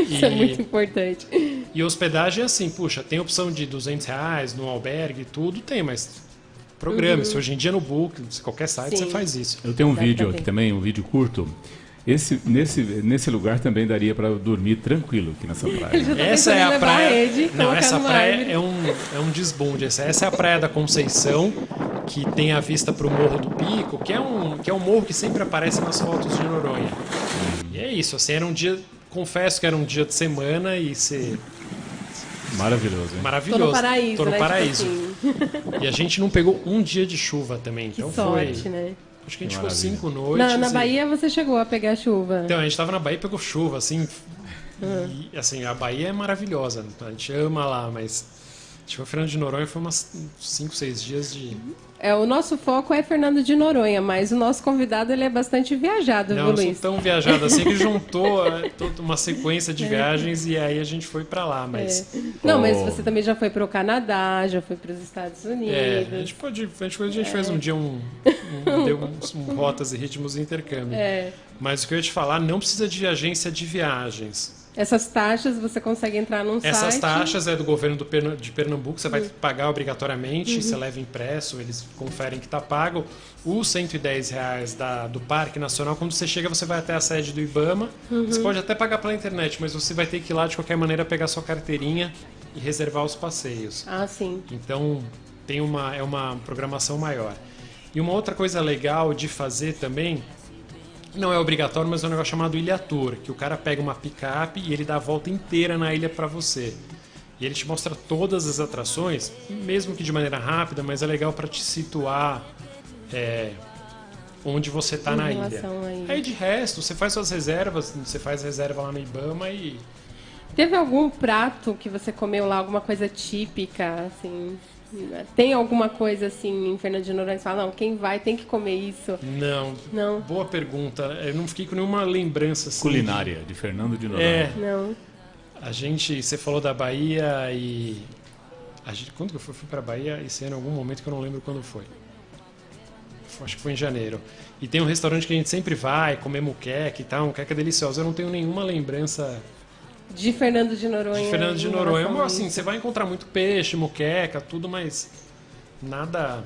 Speaker 2: Isso é muito importante.
Speaker 3: E hospedagem é assim, puxa, tem opção de R$200 no albergue, tudo tem, mas programe-se. Hoje em dia no Booking, qualquer site,
Speaker 2: Sim.
Speaker 3: você faz isso.
Speaker 1: Eu tenho um
Speaker 2: Dá pra
Speaker 1: vídeo
Speaker 2: ver.
Speaker 1: aqui também, um vídeo curto. Nesse lugar também daria para dormir tranquilo aqui nessa praia.
Speaker 2: Ele já tá
Speaker 3: Essa
Speaker 2: pensando
Speaker 3: é
Speaker 2: em
Speaker 3: a
Speaker 2: levar
Speaker 3: praia.
Speaker 2: rede,
Speaker 3: Não,
Speaker 2: colocar
Speaker 3: essa
Speaker 2: numa
Speaker 3: praia
Speaker 2: árvore.
Speaker 3: é um desbunde. Essa é a praia da Conceição, que tem a vista para o Morro do Pico, que é um morro que sempre aparece nas fotos de Noronha. E é isso, assim, era um dia, confesso que era um dia de semana e ser
Speaker 1: Maravilhoso, hein?
Speaker 3: maravilhoso.
Speaker 2: Tô no paraíso,
Speaker 3: Tô no
Speaker 2: né?
Speaker 3: paraíso.
Speaker 2: Tipo assim,
Speaker 3: E a gente não pegou um dia de chuva também,
Speaker 2: que
Speaker 3: então
Speaker 2: sorte,
Speaker 3: foi.
Speaker 2: né?
Speaker 3: Acho que a gente
Speaker 1: Que
Speaker 3: ficou
Speaker 1: maravilha.
Speaker 3: 5 noites.
Speaker 2: Na
Speaker 3: e-
Speaker 2: Bahia você chegou a pegar chuva.
Speaker 3: Então, a gente tava na Bahia e pegou chuva, assim. E, assim, a Bahia é maravilhosa. A gente ama lá, mas. A gente foi Fernando de Noronha, foi umas 5, 6 dias de.
Speaker 2: O nosso foco é Fernando de Noronha, mas o nosso convidado ele é bastante viajado,
Speaker 3: Não,
Speaker 2: viu,
Speaker 3: eu sou
Speaker 2: Luiz?
Speaker 3: tão viajado assim que juntou toda uma sequência de viagens e aí a gente foi pra lá, mas.
Speaker 2: Não, mas
Speaker 1: Oh.
Speaker 2: você também já foi para o Canadá, já foi para os Estados Unidos.
Speaker 3: A gente fez um dia deu um rotas e ritmos de intercâmbio. Mas o que eu ia te falar, não precisa de agência de viagens.
Speaker 2: Essas taxas você consegue entrar num
Speaker 3: Essas
Speaker 2: site.
Speaker 3: taxas é do governo de Pernambuco, você vai pagar obrigatoriamente, você leva impresso, eles conferem que está pago. Os R$110 do Parque Nacional, quando você chega, você vai até a sede do IBAMA. Você pode até pagar pela internet, mas você vai ter que ir lá de qualquer maneira pegar sua carteirinha e reservar os passeios.
Speaker 2: Ah, sim.
Speaker 3: Então tem uma programação maior. E uma outra coisa legal de fazer também, não é obrigatório, mas é um negócio chamado Ilha Tour, que o cara pega uma picape e ele dá a volta inteira na ilha para você. E ele te mostra todas as atrações, mesmo que de maneira rápida, mas é legal para te situar onde você está
Speaker 2: Em
Speaker 3: na ilha.
Speaker 2: relação à ilha.
Speaker 3: Aí de resto, você faz suas reservas, você faz reserva lá no IBAMA e...
Speaker 2: Teve algum prato que você comeu lá, alguma coisa típica, assim? Tem alguma coisa assim em Fernando de Noronha que você fala, não, quem vai tem que comer isso?
Speaker 3: Não.
Speaker 2: Não.
Speaker 3: Boa pergunta. Eu não fiquei com nenhuma lembrança assim.
Speaker 1: Culinária de Fernando de Noronha.
Speaker 2: Não.
Speaker 3: Você falou da Bahia e quando que eu fui para Bahia esse ano, em algum momento que eu não lembro quando foi. Acho que foi em janeiro. E tem um restaurante que a gente sempre vai comer muqueca e tal, muqueca deliciosa. Eu não tenho nenhuma lembrança
Speaker 2: De Fernando de Noronha.
Speaker 3: de Fernando de
Speaker 2: em
Speaker 3: Noronha.
Speaker 2: relação a
Speaker 3: Assim,
Speaker 2: isso.
Speaker 3: você vai encontrar muito peixe, muqueca, tudo, mas nada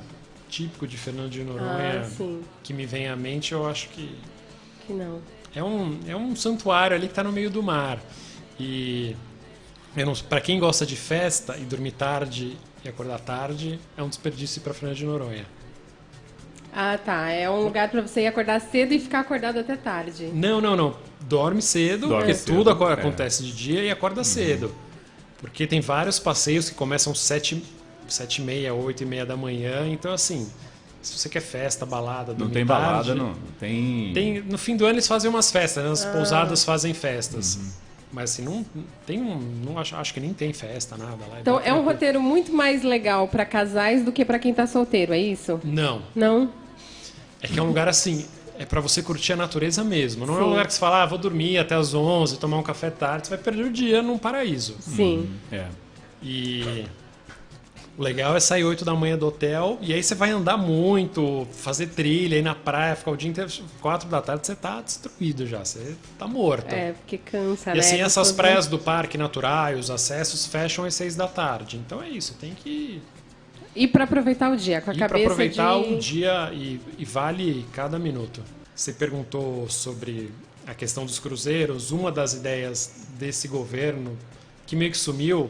Speaker 3: típico de Fernando de Noronha
Speaker 2: sim.
Speaker 3: que me vem à mente. Eu acho que
Speaker 2: Que não.
Speaker 3: é um santuário ali que está no meio do mar. E para quem gosta de festa e dormir tarde e acordar tarde, é um desperdício para Fernando de Noronha.
Speaker 2: Ah, tá. É um lugar para você ir acordar cedo e ficar acordado até tarde.
Speaker 3: Não. Dorme cedo,
Speaker 1: Dorme
Speaker 3: porque
Speaker 1: cedo,
Speaker 3: tudo
Speaker 1: é.
Speaker 3: acontece de dia e acorda cedo. Porque tem vários passeios que começam 7h30, 8h30 da manhã. Então, assim, se você quer festa, balada,
Speaker 1: Não
Speaker 3: dormir
Speaker 1: tem
Speaker 3: tarde,
Speaker 1: balada, não tem...
Speaker 3: No fim do ano eles fazem umas festas, né? As pousadas fazem festas. Mas assim, acho que nem tem festa, nada lá.
Speaker 2: Então,
Speaker 3: bem
Speaker 2: é um
Speaker 3: tranquilo.
Speaker 2: roteiro muito mais legal para casais do que para quem tá solteiro, é isso?
Speaker 3: Não.
Speaker 2: Não?
Speaker 3: É que é um lugar assim, é pra você curtir a natureza mesmo. Não é
Speaker 2: Sim.
Speaker 3: um lugar que você fala, vou dormir até as 11, tomar um café tarde. Você vai perder o dia num paraíso.
Speaker 2: Sim.
Speaker 3: E o legal é sair 8 da manhã do hotel e aí você vai andar muito, fazer trilha, ir na praia, ficar o dia inteiro. 4 da tarde você tá destruído já, você tá morto.
Speaker 2: É, porque cansa,
Speaker 3: E
Speaker 2: né?
Speaker 3: assim, essas
Speaker 2: Gostoso.
Speaker 3: praias do Parque Natural, os acessos fecham às 6 da tarde. Então é isso, tem que
Speaker 2: E para aproveitar o dia, com a
Speaker 3: ir para
Speaker 2: cabeça
Speaker 3: aproveitar
Speaker 2: de...
Speaker 3: o dia e vale cada minuto. Você perguntou sobre a questão dos cruzeiros. Uma das ideias desse governo, que meio que sumiu,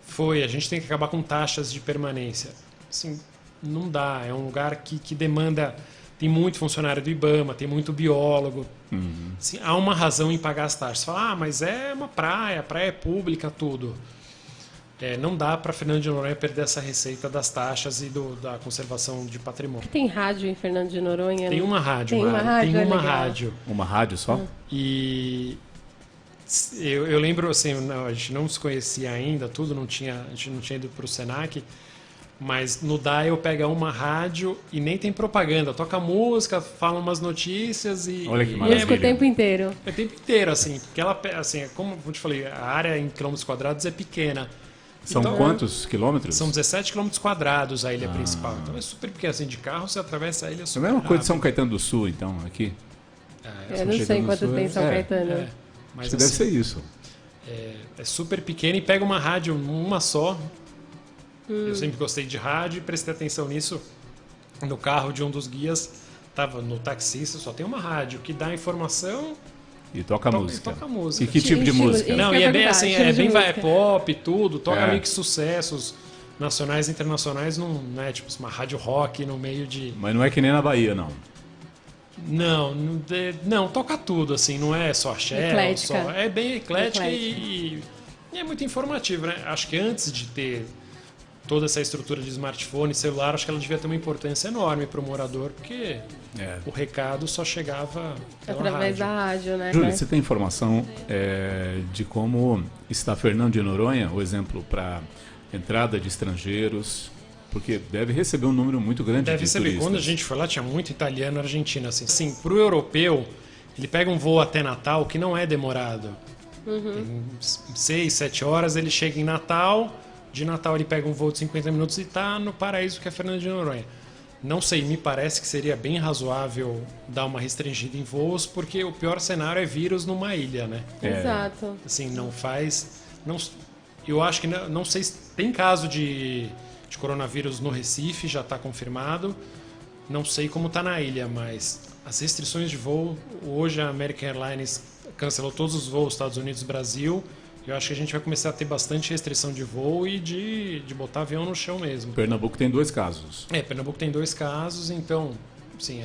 Speaker 3: foi a gente tem que acabar com taxas de permanência. Assim, não dá. É um lugar que demanda... Tem muito funcionário do IBAMA, tem muito biólogo. Assim, há uma razão em pagar as taxas. Você fala, mas é uma praia, a praia é pública, tudo. Não dá para Fernando de Noronha perder essa receita das taxas e da conservação de patrimônio.
Speaker 2: Tem rádio em Fernando de Noronha?
Speaker 3: Tem
Speaker 2: né?
Speaker 3: uma rádio,
Speaker 2: Tem uma
Speaker 3: lá,
Speaker 2: rádio,
Speaker 3: tem
Speaker 2: é
Speaker 3: uma
Speaker 2: legal.
Speaker 3: rádio.
Speaker 1: Uma rádio só?
Speaker 3: E eu lembro, assim, a gente não se conhecia ainda, a gente não tinha ido para o Senac, Mas no dial pega uma rádio e nem tem propaganda. Toca música, fala umas notícias e...
Speaker 1: Olha que
Speaker 3: e
Speaker 1: maravilha.
Speaker 2: Música o tempo inteiro.
Speaker 3: é o tempo inteiro, assim. Porque ela, assim, como eu te falei, a área em quilômetros quadrados é pequena.
Speaker 1: São
Speaker 3: Então,
Speaker 1: quantos quilômetros?
Speaker 3: São 17 quilômetros quadrados a ilha principal. Então é super pequena, assim, de carro você atravessa a ilha
Speaker 1: É a
Speaker 3: super
Speaker 1: mesma coisa de São
Speaker 3: rápido.
Speaker 1: Caetano do Sul, então, aqui.
Speaker 2: Eu não sei
Speaker 1: Chegando no
Speaker 2: quanto
Speaker 1: sul,
Speaker 2: tem São
Speaker 1: é.
Speaker 2: Caetano.
Speaker 3: É, mas
Speaker 1: Acho que deve
Speaker 3: assim,
Speaker 1: ser isso.
Speaker 3: é super pequena e pega uma rádio numa só. Eu sempre gostei de rádio e prestei atenção nisso. No carro de um dos guias, tava no taxista, só tem uma rádio que dá informação
Speaker 1: E toca
Speaker 3: toca-
Speaker 1: música.
Speaker 3: toca música.
Speaker 1: E que tipo de
Speaker 2: Estilo-
Speaker 1: música?
Speaker 2: Isso
Speaker 3: Não,
Speaker 2: que eu
Speaker 3: e
Speaker 2: ia
Speaker 3: é bem
Speaker 2: perguntar,
Speaker 3: assim,
Speaker 2: estilo
Speaker 3: é
Speaker 2: de
Speaker 3: bem
Speaker 2: música.
Speaker 3: é pop, tudo, toca
Speaker 1: É.
Speaker 3: meio que sucessos nacionais e internacionais, não é tipo uma rádio rock no meio de...
Speaker 1: Mas não é que nem na Bahia, não.
Speaker 3: Não, toca tudo, assim, não é só axé,
Speaker 2: Eclética.
Speaker 3: é bem eclética
Speaker 2: Eclética.
Speaker 3: e é muito informativo, né? Acho que antes de ter toda essa estrutura de smartphone e celular, acho que ela devia ter uma importância enorme para o morador, porque
Speaker 1: É.
Speaker 3: o recado só chegava pela
Speaker 2: Através
Speaker 3: rádio.
Speaker 2: da rádio, né?
Speaker 1: Júlia, você tem informação de como está Fernando de Noronha, o exemplo para entrada de estrangeiros? Porque deve receber um número muito grande
Speaker 3: Deve
Speaker 1: de
Speaker 3: saber,
Speaker 1: turistas.
Speaker 3: quando a gente foi lá, tinha muito italiano e argentino, assim. Sim, pro europeu, ele pega um voo até Natal que não é demorado. Em 6, 7 horas ele chega em Natal, de Natal ele pega um voo de 50 minutos e tá no paraíso que é Fernando de Noronha. Não sei, me parece que seria bem razoável dar uma restringida em voos, porque o pior cenário é vírus numa ilha, né?
Speaker 2: Exato.
Speaker 3: Assim, não faz... Não, eu acho que não sei se tem caso de coronavírus no Recife, já está confirmado. Não sei como está na ilha, mas as restrições de voo... Hoje a American Airlines cancelou todos os voos Estados Unidos-Brasil. Eu acho que a gente vai começar a ter bastante restrição de voo e de botar avião no chão mesmo.
Speaker 1: Pernambuco tem 2 casos.
Speaker 3: Pernambuco tem 2 casos, então... Sim,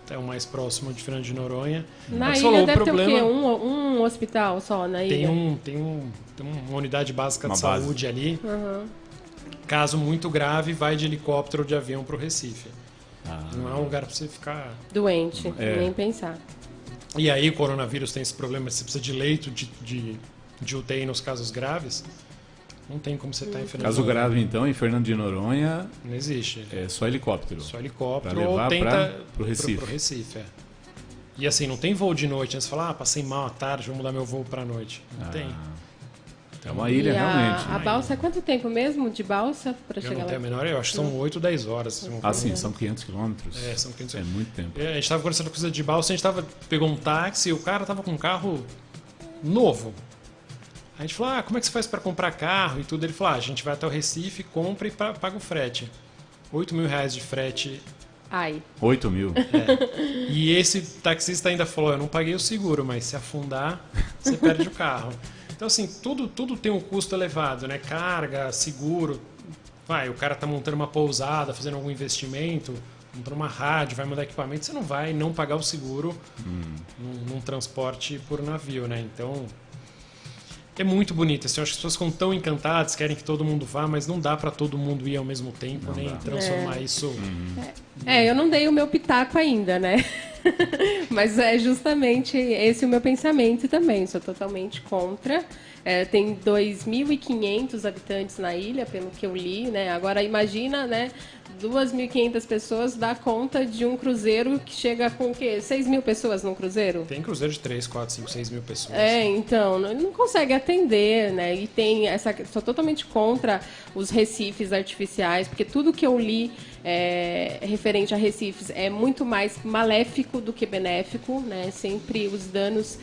Speaker 3: é o mais próximo de Fernando de Noronha.
Speaker 2: Na
Speaker 3: Mas
Speaker 2: ilha
Speaker 3: falou, o
Speaker 2: deve ter o
Speaker 3: problema-
Speaker 2: quê? Um hospital só na ilha?
Speaker 3: Tem uma unidade básica
Speaker 1: Uma
Speaker 3: de
Speaker 1: base.
Speaker 3: saúde ali.
Speaker 2: Uhum.
Speaker 3: Caso muito grave, vai de helicóptero ou de avião para o Recife. Não é um lugar para você ficar...
Speaker 2: Doente,
Speaker 1: É.
Speaker 2: nem pensar.
Speaker 3: E aí o coronavírus tem esse problema, você precisa de leito de UTI nos casos graves. Não tem como você estar em Fernando
Speaker 1: Caso
Speaker 3: de Noronha.
Speaker 1: grave, então, em Fernando de Noronha,
Speaker 3: Não existe.
Speaker 1: é só helicóptero.
Speaker 3: Só helicóptero
Speaker 1: Pra levar
Speaker 3: ou tenta
Speaker 1: pro Recife.
Speaker 3: Pro Recife, é. E assim, não tem voo de noite. Você fala, passei mal à tarde, vou mudar meu voo para noite. Não tem.
Speaker 1: É uma ilha,
Speaker 2: E
Speaker 1: realmente.
Speaker 2: a balsa é quanto tempo mesmo de balsa para
Speaker 3: Eu
Speaker 2: chegar
Speaker 3: não
Speaker 2: lá?
Speaker 3: tenho a menor, eu acho que são 8, 10 horas.
Speaker 1: Ah, sim, são 500 quilômetros.
Speaker 3: São 500
Speaker 1: É muito tempo.
Speaker 3: A gente tava conversando com coisa de balsa, a gente pegou um táxi e o cara tava com um carro novo. A gente falou, como é que você faz para comprar carro e tudo? Ele falou, a gente vai até o Recife, compra e paga o frete. R$8.000 de frete.
Speaker 2: Ai,
Speaker 1: 8 mil.
Speaker 3: E esse taxista ainda falou, eu não paguei o seguro, mas se afundar, você perde o carro. Então assim, tudo tem um custo elevado, né? Carga, seguro. O cara tá montando uma pousada, fazendo algum investimento, montando uma rádio, vai mudar equipamento, você não vai não pagar o seguro num transporte por navio, né? Então, é muito bonito. Assim, eu acho que as pessoas ficam tão encantadas, querem que todo mundo vá, mas não dá para todo mundo ir ao mesmo tempo, nem transformar isso...
Speaker 2: eu não dei o meu pitaco ainda, né? Mas é justamente esse o meu pensamento também. Sou totalmente contra. Tem 2.500 habitantes na ilha, pelo que eu li, né? Agora imagina, né? 2.500 pessoas dá conta de um cruzeiro que chega com o quê? 6.000 pessoas num cruzeiro?
Speaker 3: Tem cruzeiro de 3, 4, 5, 6 mil pessoas.
Speaker 2: Então, não consegue atender, né? E tem sou totalmente contra os recifes artificiais, porque tudo que eu li referente a recifes é muito mais maléfico do que benéfico, né? Sempre os danos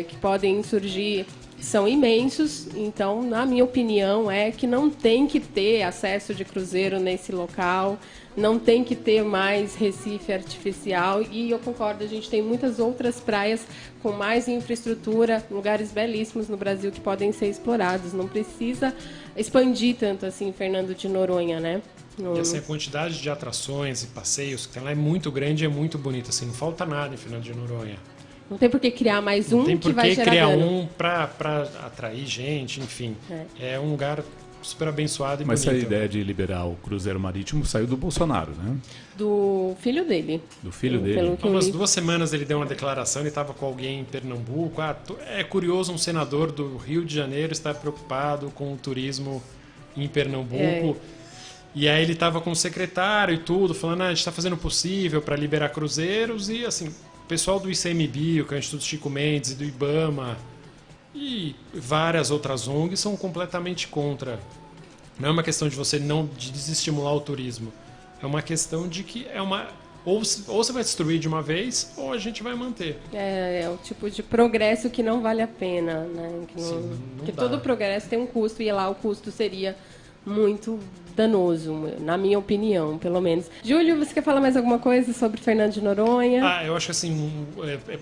Speaker 2: que podem surgir são imensos, então, na minha opinião, é que não tem que ter acesso de cruzeiro nesse local, não tem que ter mais recife artificial, e eu concordo, a gente tem muitas outras praias com mais infraestrutura, lugares belíssimos no Brasil que podem ser explorados, não precisa expandir tanto assim Fernando de Noronha, né?
Speaker 3: E assim, a quantidade de atrações e passeios que tem lá é muito grande e é muito bonita, assim, não falta nada em Fernando de Noronha.
Speaker 2: Não tem por que criar mais um
Speaker 3: Tem
Speaker 2: que
Speaker 3: por
Speaker 2: vai
Speaker 3: que
Speaker 2: gerar
Speaker 3: criar
Speaker 2: dano.
Speaker 3: um para atrair gente, enfim. É um lugar super abençoado e
Speaker 1: Mas
Speaker 3: bonito.
Speaker 1: essa ideia de liberar o cruzeiro marítimo saiu do Bolsonaro, né?
Speaker 2: Do filho dele.
Speaker 1: Do filho
Speaker 2: Pelo
Speaker 1: dele.
Speaker 2: que eu
Speaker 3: Umas
Speaker 2: li.
Speaker 3: 2 semanas ele deu uma declaração, ele estava com alguém em Pernambuco. É curioso um senador do Rio de Janeiro estar preocupado com o turismo em Pernambuco. E aí ele estava com o secretário e tudo, falando, a gente está fazendo o possível para liberar cruzeiros. E assim, o pessoal do ICMBio, que é o Instituto Chico Mendes, e do IBAMA, e várias outras ONGs são completamente contra. Não é uma questão de você não de desestimular o turismo. É uma questão de que é uma... Ou você vai destruir de uma vez, ou a gente vai manter.
Speaker 2: É o tipo de progresso que não vale a pena, né? Que todo progresso tem um custo, e lá o custo seria muito danoso, na minha opinião, pelo menos. Júlio, você quer falar mais alguma coisa sobre Fernando de Noronha?
Speaker 3: Eu acho que assim,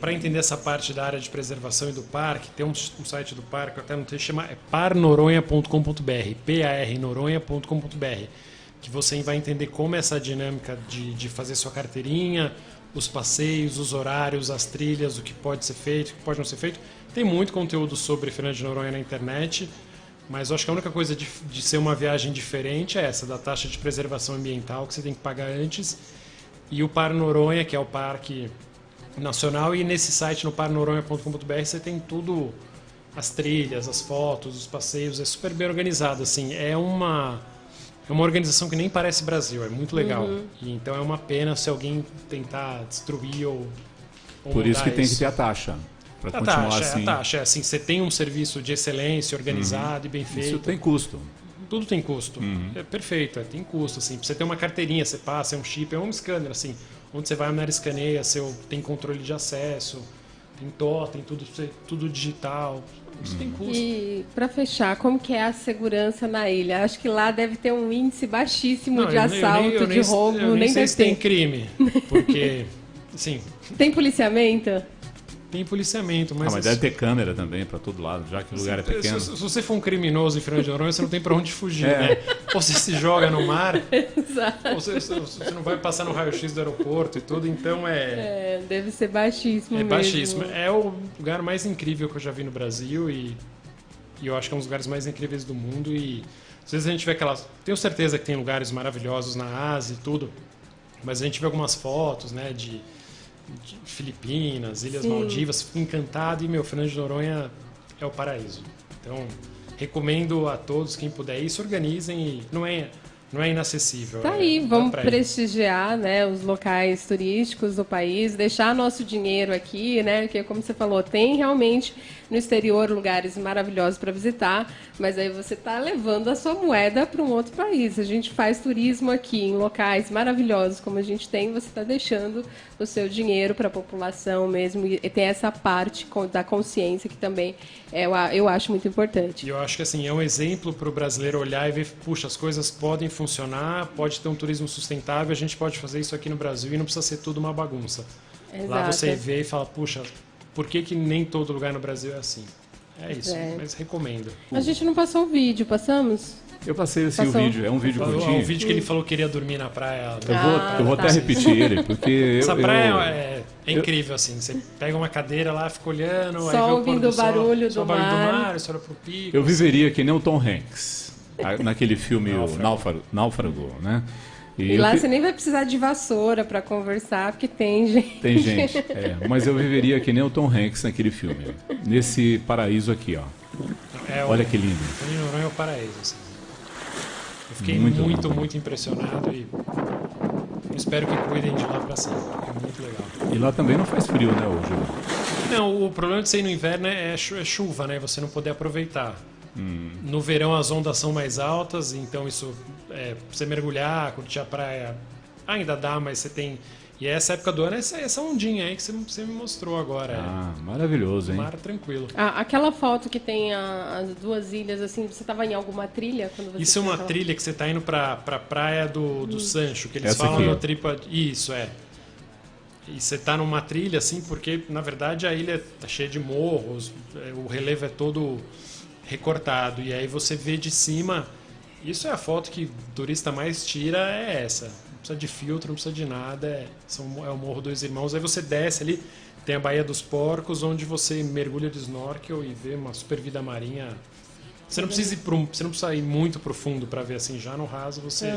Speaker 3: para entender essa parte da área de preservação e do parque, tem um site do parque, até não sei, chama parnoronha.com.br, parnoronha.com.br, que você vai entender como essa dinâmica de fazer sua carteirinha, os passeios, os horários, as trilhas, o que pode ser feito, o que pode não ser feito. Tem muito conteúdo sobre Fernando de Noronha na internet, mas eu acho que a única coisa de ser uma viagem diferente é essa, da taxa de preservação ambiental que você tem que pagar antes, e o Par Noronha, que é o parque nacional, e nesse site, no parnoronha.com.br, você tem tudo, as trilhas, as fotos, os passeios, é super bem organizado, assim, é uma organização que nem parece Brasil, é muito legal. E então é uma pena se alguém tentar destruir ou
Speaker 1: por isso que tem que ter a taxa. Para continuar assim.
Speaker 3: A taxa, assim, você tem um serviço de excelência, organizado e bem feito.
Speaker 1: Isso tem custo.
Speaker 3: Tudo tem custo. É perfeito, tem custo. Assim. Pra você ter uma carteirinha, você passa, é um chip, é um scanner, assim. Onde você vai, a mulher escaneia, tem controle de acesso, tem totem, tudo digital. Isso tem custo.
Speaker 2: E para fechar, como que é a segurança na ilha? Acho que lá deve ter um índice baixíssimo de assalto, de roubo,
Speaker 3: eu nem sei
Speaker 2: deve
Speaker 3: se
Speaker 2: ter.
Speaker 3: tem crime, porque, assim...
Speaker 2: Tem policiamento?
Speaker 3: Tem policiamento, mas...
Speaker 1: mas deve ter câmera também para todo lado, já que o lugar é pequeno.
Speaker 3: Se você for um criminoso em Fernando de Noronha, você não tem para onde fugir, né? Ou você se joga no mar,
Speaker 2: Exato.
Speaker 3: ou você não vai passar no raio-x do aeroporto e tudo, então
Speaker 2: deve ser baixíssimo mesmo.
Speaker 3: É baixíssimo. É o lugar mais incrível que eu já vi no Brasil e eu acho que é um dos lugares mais incríveis do mundo e às vezes a gente vê aquelas... Tenho certeza que tem lugares maravilhosos na Ásia e tudo, mas a gente vê algumas fotos, né, de Filipinas, Ilhas Maldivas, fico encantado e, Fernando de Noronha é o paraíso. Então, recomendo a todos, quem puder ir, se organizem e não é inacessível.
Speaker 2: Tá aí, vamos prestigiar, né, os locais turísticos do país, deixar nosso dinheiro aqui, né, porque como você falou, tem realmente no exterior lugares maravilhosos para visitar, mas aí você está levando a sua moeda para um outro país. A gente faz turismo aqui em locais maravilhosos como a gente tem, você está deixando o seu dinheiro para a população mesmo, e tem essa parte da consciência que também eu acho muito importante.
Speaker 3: E eu acho que assim, é um exemplo para o brasileiro olhar e ver, puxa, as coisas podem funcionar, pode ter um turismo sustentável, a gente pode fazer isso aqui no Brasil e não precisa ser tudo uma bagunça.
Speaker 2: Exato.
Speaker 3: Lá você vê e fala, puxa, por que nem todo lugar no Brasil é assim? É isso, mas recomendo.
Speaker 2: A gente não passou o vídeo, passamos?
Speaker 1: Eu passei o vídeo, é um vídeo curtinho.
Speaker 3: É um vídeo que ele falou que queria dormir na praia.
Speaker 1: Eu vou até repetir ele, porque...
Speaker 3: Essa praia é incrível, assim. Você pega uma cadeira lá, fica olhando...
Speaker 2: Só ouvindo o barulho do mar.
Speaker 3: Você olha pro pico.
Speaker 1: Eu viveria que nem o Tom Hanks, naquele filme Náufrago, né?
Speaker 2: E lá você nem vai precisar de vassoura para conversar, porque tem gente.
Speaker 1: Tem gente, mas eu viveria que nem o Tom Hanks naquele filme. Nesse paraíso aqui, ó. Olha que lindo.
Speaker 3: Fernando de Noronha é o paraíso, assim. Eu fiquei muito impressionado e espero que cuidem de lá para sempre. É muito legal.
Speaker 1: E lá também não faz frio, né, hoje?
Speaker 3: Não, o problema de ser ir no inverno é chuva, né? Você não poder aproveitar. No verão as ondas são mais altas, então isso você mergulhar, curtir a praia ainda dá, mas você tem... E essa época do ano é essa ondinha aí que você me mostrou agora.
Speaker 1: Maravilhoso, hein?
Speaker 3: Mar tranquilo.
Speaker 2: Aquela foto que tem as duas ilhas, assim, você estava em alguma trilha? Quando você
Speaker 3: isso é uma trilha que você está indo para a praia do Sancho, que eles
Speaker 1: essa
Speaker 3: falam
Speaker 1: aqui.
Speaker 3: no Tripa... Isso, E você está numa trilha, assim, porque, na verdade, a ilha está cheia de morros, o relevo é todo recortado, e aí você vê de cima... Isso é a foto que o turista mais tira, é essa. Não precisa de filtro, não precisa de nada, é o Morro dos Irmãos. Aí você desce ali, tem a Baía dos Porcos, onde você mergulha de snorkel e vê uma super vida marinha. Você não precisa ir muito profundo para ver assim, já no raso você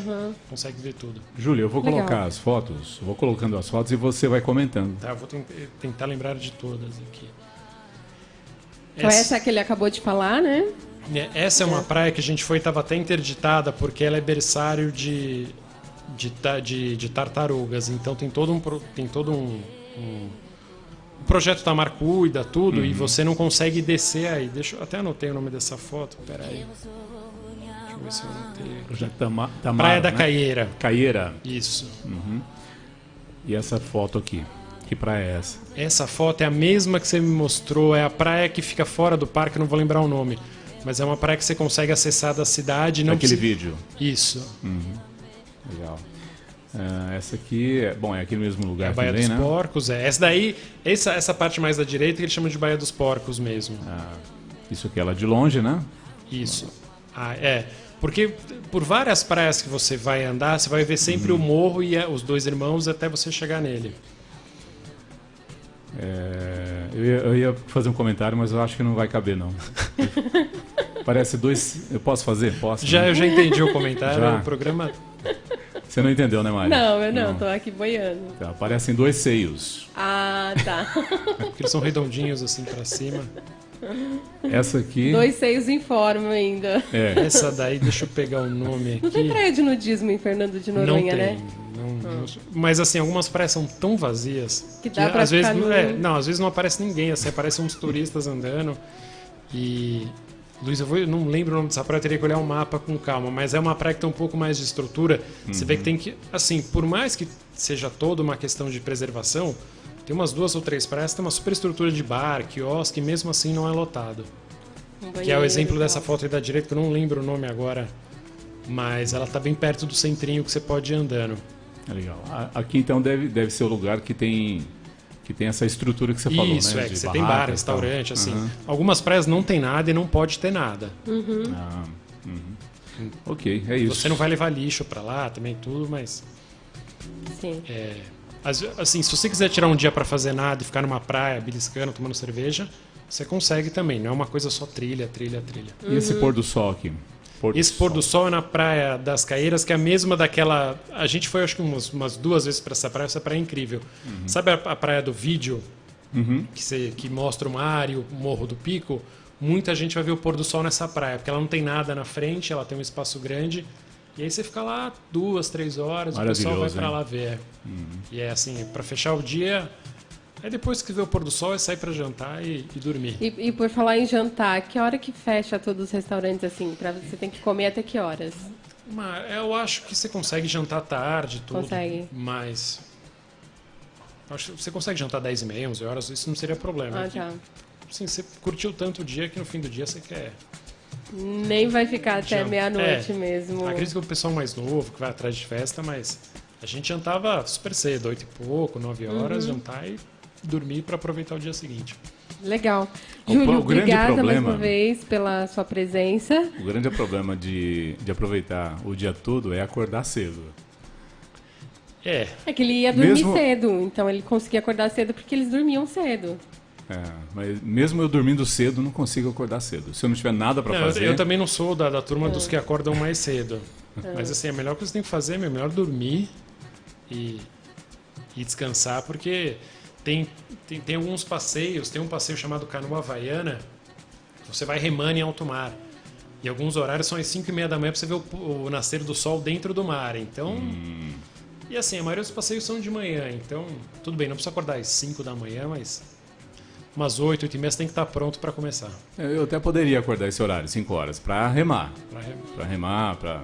Speaker 3: consegue ver tudo.
Speaker 1: Júlia, eu vou colocar as fotos, vou colocando as fotos e você vai comentando.
Speaker 3: Tá, eu vou tentar lembrar de todas aqui.
Speaker 2: Então essa que ele acabou de falar, né?
Speaker 3: Essa é uma praia que a gente foi e estava até interditada, porque ela é berçário de tartarugas. Então tem todo um projeto Tamar cuida, tudo, e você não consegue descer aí. Até anotei o nome dessa foto, peraí. Deixa eu ver se eu anotei.
Speaker 1: Projeto Tamar,
Speaker 3: Praia da
Speaker 1: né?
Speaker 3: Caieira.
Speaker 1: Caieira.
Speaker 3: Isso.
Speaker 1: E essa foto aqui? Que praia é essa?
Speaker 3: Essa foto é a mesma que você me mostrou, é a praia que fica fora do parque, não vou lembrar o nome. Mas é uma praia que você consegue acessar da cidade.
Speaker 1: Naquele vídeo?
Speaker 3: Isso.
Speaker 1: Legal. Essa aqui, é aqui no mesmo lugar
Speaker 3: É a Baía
Speaker 1: também,
Speaker 3: dos
Speaker 1: né?
Speaker 3: Porcos. Essa daí, essa parte mais da direita que eles chamam de Baía dos Porcos mesmo.
Speaker 1: Isso aqui é lá de longe, né?
Speaker 3: Isso. Porque por várias praias que você vai andar, você vai ver sempre o morro e os dois irmãos até você chegar nele.
Speaker 1: Eu ia fazer um comentário, mas eu acho que não vai caber, não. Parece dois... Eu posso fazer? Posso.
Speaker 3: Eu já entendi o comentário.
Speaker 1: Já.
Speaker 3: O programa...
Speaker 1: Você não entendeu, né, Mari?
Speaker 2: Não, eu não, tô aqui boiando.
Speaker 1: Tá, parecem dois seios.
Speaker 2: Ah, tá.
Speaker 3: Porque eles são redondinhos assim pra cima.
Speaker 1: Essa aqui...
Speaker 2: 2 seios em forma ainda.
Speaker 3: Essa daí, deixa eu pegar o nome
Speaker 2: Não tem
Speaker 3: aqui.
Speaker 2: praia de nudismo em Fernando de
Speaker 3: Não
Speaker 2: Noronha,
Speaker 3: tem.
Speaker 2: né?
Speaker 3: Mas assim, algumas praias são tão vazias
Speaker 2: Que dá pra
Speaker 3: às vezes
Speaker 2: ficar
Speaker 3: às vezes não aparece ninguém, assim, aparecem uns turistas andando. E Luiz, eu não lembro o nome dessa praia, eu teria que olhar o mapa com calma, mas é uma praia que tem um pouco mais de estrutura. Você vê que tem que, assim, por mais que seja toda uma questão de preservação, tem umas 2 ou 3 praias que tem uma super estrutura de bar, quiosque, e mesmo assim não é lotado. Que é o exemplo dessa foto aí da direita, que eu não lembro o nome agora, mas ela tá bem perto do centrinho que você pode ir andando.
Speaker 1: É legal. Aqui então deve ser o lugar que tem essa estrutura que você falou, né?
Speaker 3: Isso,
Speaker 1: De
Speaker 3: que você tem bar,
Speaker 1: barracas,
Speaker 3: restaurante,
Speaker 1: tal.
Speaker 3: assim. Algumas praias não tem nada e não pode ter nada.
Speaker 1: Ok, é isso.
Speaker 3: Você não vai levar lixo pra lá, também tudo, mas...
Speaker 2: Sim.
Speaker 3: Assim, se você quiser tirar um dia pra fazer nada e ficar numa praia, beliscando, tomando cerveja, você consegue também. Não é uma coisa só trilha.
Speaker 1: E esse pôr do sol aqui?
Speaker 3: Esse pôr do sol é na Praia das Caeiras, que é a mesma daquela... A gente foi, acho que umas 2 vezes pra essa praia é incrível. Sabe a praia do vídeo? Que mostra o mar e o Morro do Pico? Muita gente vai ver o pôr do sol nessa praia, porque ela não tem nada na frente, ela tem um espaço grande. E aí você fica lá 2, 3 horas, o pessoal vai pra lá ver. E é assim, pra fechar o dia... Aí depois que vê o pôr do sol é sair pra jantar e dormir.
Speaker 2: E por falar em jantar, que hora que fecha todos os restaurantes assim? Você tem que comer até que horas?
Speaker 3: Eu acho que você consegue jantar tarde, tudo.
Speaker 2: Consegue.
Speaker 3: Mas... Acho que você consegue jantar 10h30, 11 horas, isso não seria problema.
Speaker 2: Tá.
Speaker 3: Assim, você curtiu tanto o dia que no fim do dia você quer...
Speaker 2: Nem vai ficar até
Speaker 3: Janta.
Speaker 2: meia-noite mesmo.
Speaker 3: Acredito que o pessoal mais novo, que vai atrás de festa, mas a gente jantava super cedo, 8 e pouco, 9 horas, jantar e dormir para aproveitar o dia seguinte.
Speaker 2: Legal.
Speaker 1: O
Speaker 2: Júlio,
Speaker 1: grande
Speaker 2: obrigada mais
Speaker 1: problema-
Speaker 2: uma vez pela sua presença.
Speaker 1: O grande problema de aproveitar o dia todo é acordar cedo.
Speaker 3: É,
Speaker 2: É que ele ia dormir
Speaker 1: Mesmo-
Speaker 2: cedo, então ele conseguia acordar cedo porque eles dormiam cedo.
Speaker 1: Mas mesmo eu dormindo cedo, não consigo acordar cedo. Se eu não tiver nada para
Speaker 3: não,
Speaker 1: fazer...
Speaker 3: eu também não sou da turma dos que acordam mais cedo. Mas assim, a melhor coisa que você tem que fazer é melhor dormir e descansar, porque tem alguns passeios, tem um passeio chamado Canoa Havaiana, você vai remando em alto mar. E alguns horários são às 5h30 da manhã para você ver o nascer do sol dentro do mar. Então... E assim, a maioria dos passeios são de manhã, então tudo bem, não precisa acordar às 5 da manhã, mas umas 8, 8h30 você tem que estar pronto para começar.
Speaker 1: Eu até poderia acordar esse horário, 5 horas, para remar.
Speaker 3: Pra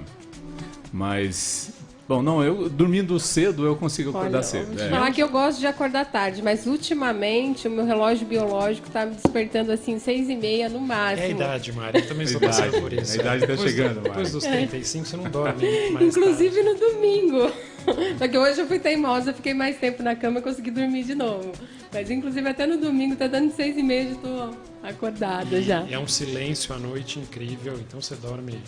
Speaker 1: Mas... Bom, não, eu dormindo cedo eu consigo acordar
Speaker 2: Olha,
Speaker 1: cedo.
Speaker 2: vou te falar que eu gosto de acordar tarde, mas ultimamente o meu relógio biológico está me despertando assim 6h30 no máximo.
Speaker 3: É a idade, Mari, eu também estou passando por isso.
Speaker 1: A idade tá chegando, Mari.
Speaker 3: Depois dos 35 você não dorme mais
Speaker 2: Inclusive no domingo. Só que hoje eu fui teimosa, fiquei mais tempo na cama e consegui dormir de novo. Mas inclusive até no domingo tá dando 6h30 e estou acordada já.
Speaker 3: É um silêncio à noite incrível, então você dorme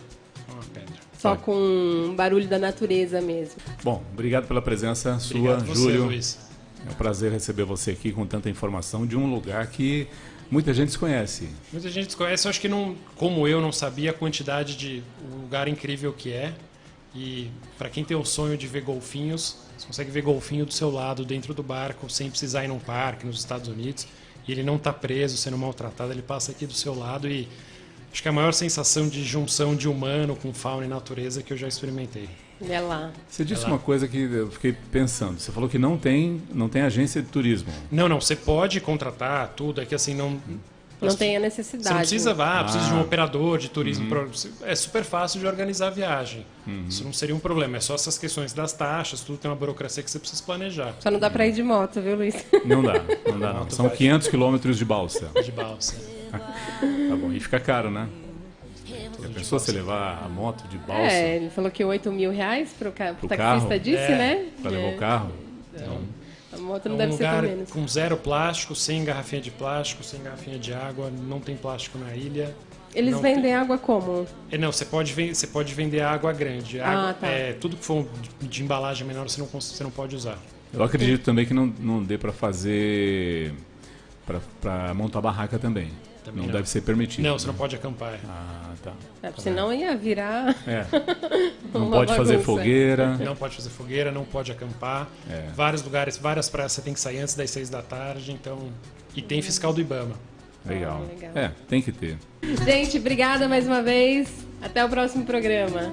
Speaker 3: com uma pedra.
Speaker 2: Só com barulho da natureza mesmo.
Speaker 1: Bom, obrigado pela presença sua,
Speaker 3: Obrigado você,
Speaker 1: Júlio.
Speaker 3: Luiz.
Speaker 1: É um prazer receber você aqui com tanta informação de um lugar que muita gente desconhece.
Speaker 3: Muita gente desconhece, eu acho que não, como eu não sabia a quantidade de o lugar incrível que é. E para quem tem o sonho de ver golfinhos, você consegue ver golfinho do seu lado dentro do barco sem precisar ir num parque nos Estados Unidos. E ele não está preso, sendo maltratado, ele passa aqui do seu lado e Acho que é a maior sensação de junção de humano com fauna e natureza que eu já experimentei.
Speaker 2: É lá.
Speaker 1: Você disse uma coisa que eu fiquei pensando. Você falou que não tem agência de turismo.
Speaker 3: Não, você pode contratar tudo, é que assim, não
Speaker 2: tem a necessidade.
Speaker 3: Você não precisa, precisa de um operador de turismo. É super fácil de organizar a viagem. Isso não seria um problema. É só essas questões das taxas, tudo tem uma burocracia que você precisa planejar.
Speaker 2: Só não dá para ir de moto, viu, Luiz?
Speaker 1: Não dá. São 500 quilômetros de balsa.
Speaker 3: De balsa.
Speaker 1: Tá bom, e fica caro, né? Já pensou você levar a moto de balsa?
Speaker 2: Ele falou que R$8.000 pro taxista
Speaker 1: carro?
Speaker 2: disse, né?
Speaker 1: Pra levar o carro?
Speaker 3: Então,
Speaker 2: a moto não
Speaker 3: um
Speaker 2: deve ser tão
Speaker 3: lugar
Speaker 2: menos.
Speaker 3: com zero plástico, sem garrafinha de plástico, sem garrafinha de água, não tem plástico na ilha.
Speaker 2: Eles vendem água como?
Speaker 3: Não, você pode vender água grande. Água,
Speaker 2: tá.
Speaker 3: Tudo que for de embalagem menor você não pode usar.
Speaker 1: Eu acredito também que não dê para fazer... para montar barraca também. Não deve ser permitido.
Speaker 3: Não, você não pode acampar.
Speaker 1: Tá.
Speaker 2: Senão ia virar...
Speaker 1: Não
Speaker 2: uma
Speaker 1: pode fazer
Speaker 2: bagunça.
Speaker 1: fogueira.
Speaker 3: Não pode fazer fogueira, não pode acampar. Vários lugares, várias praias você tem que sair antes das 6 da tarde. Então... E tem fiscal do IBAMA.
Speaker 1: Legal. Tem que ter.
Speaker 2: Gente, obrigada mais uma vez. Até o próximo programa.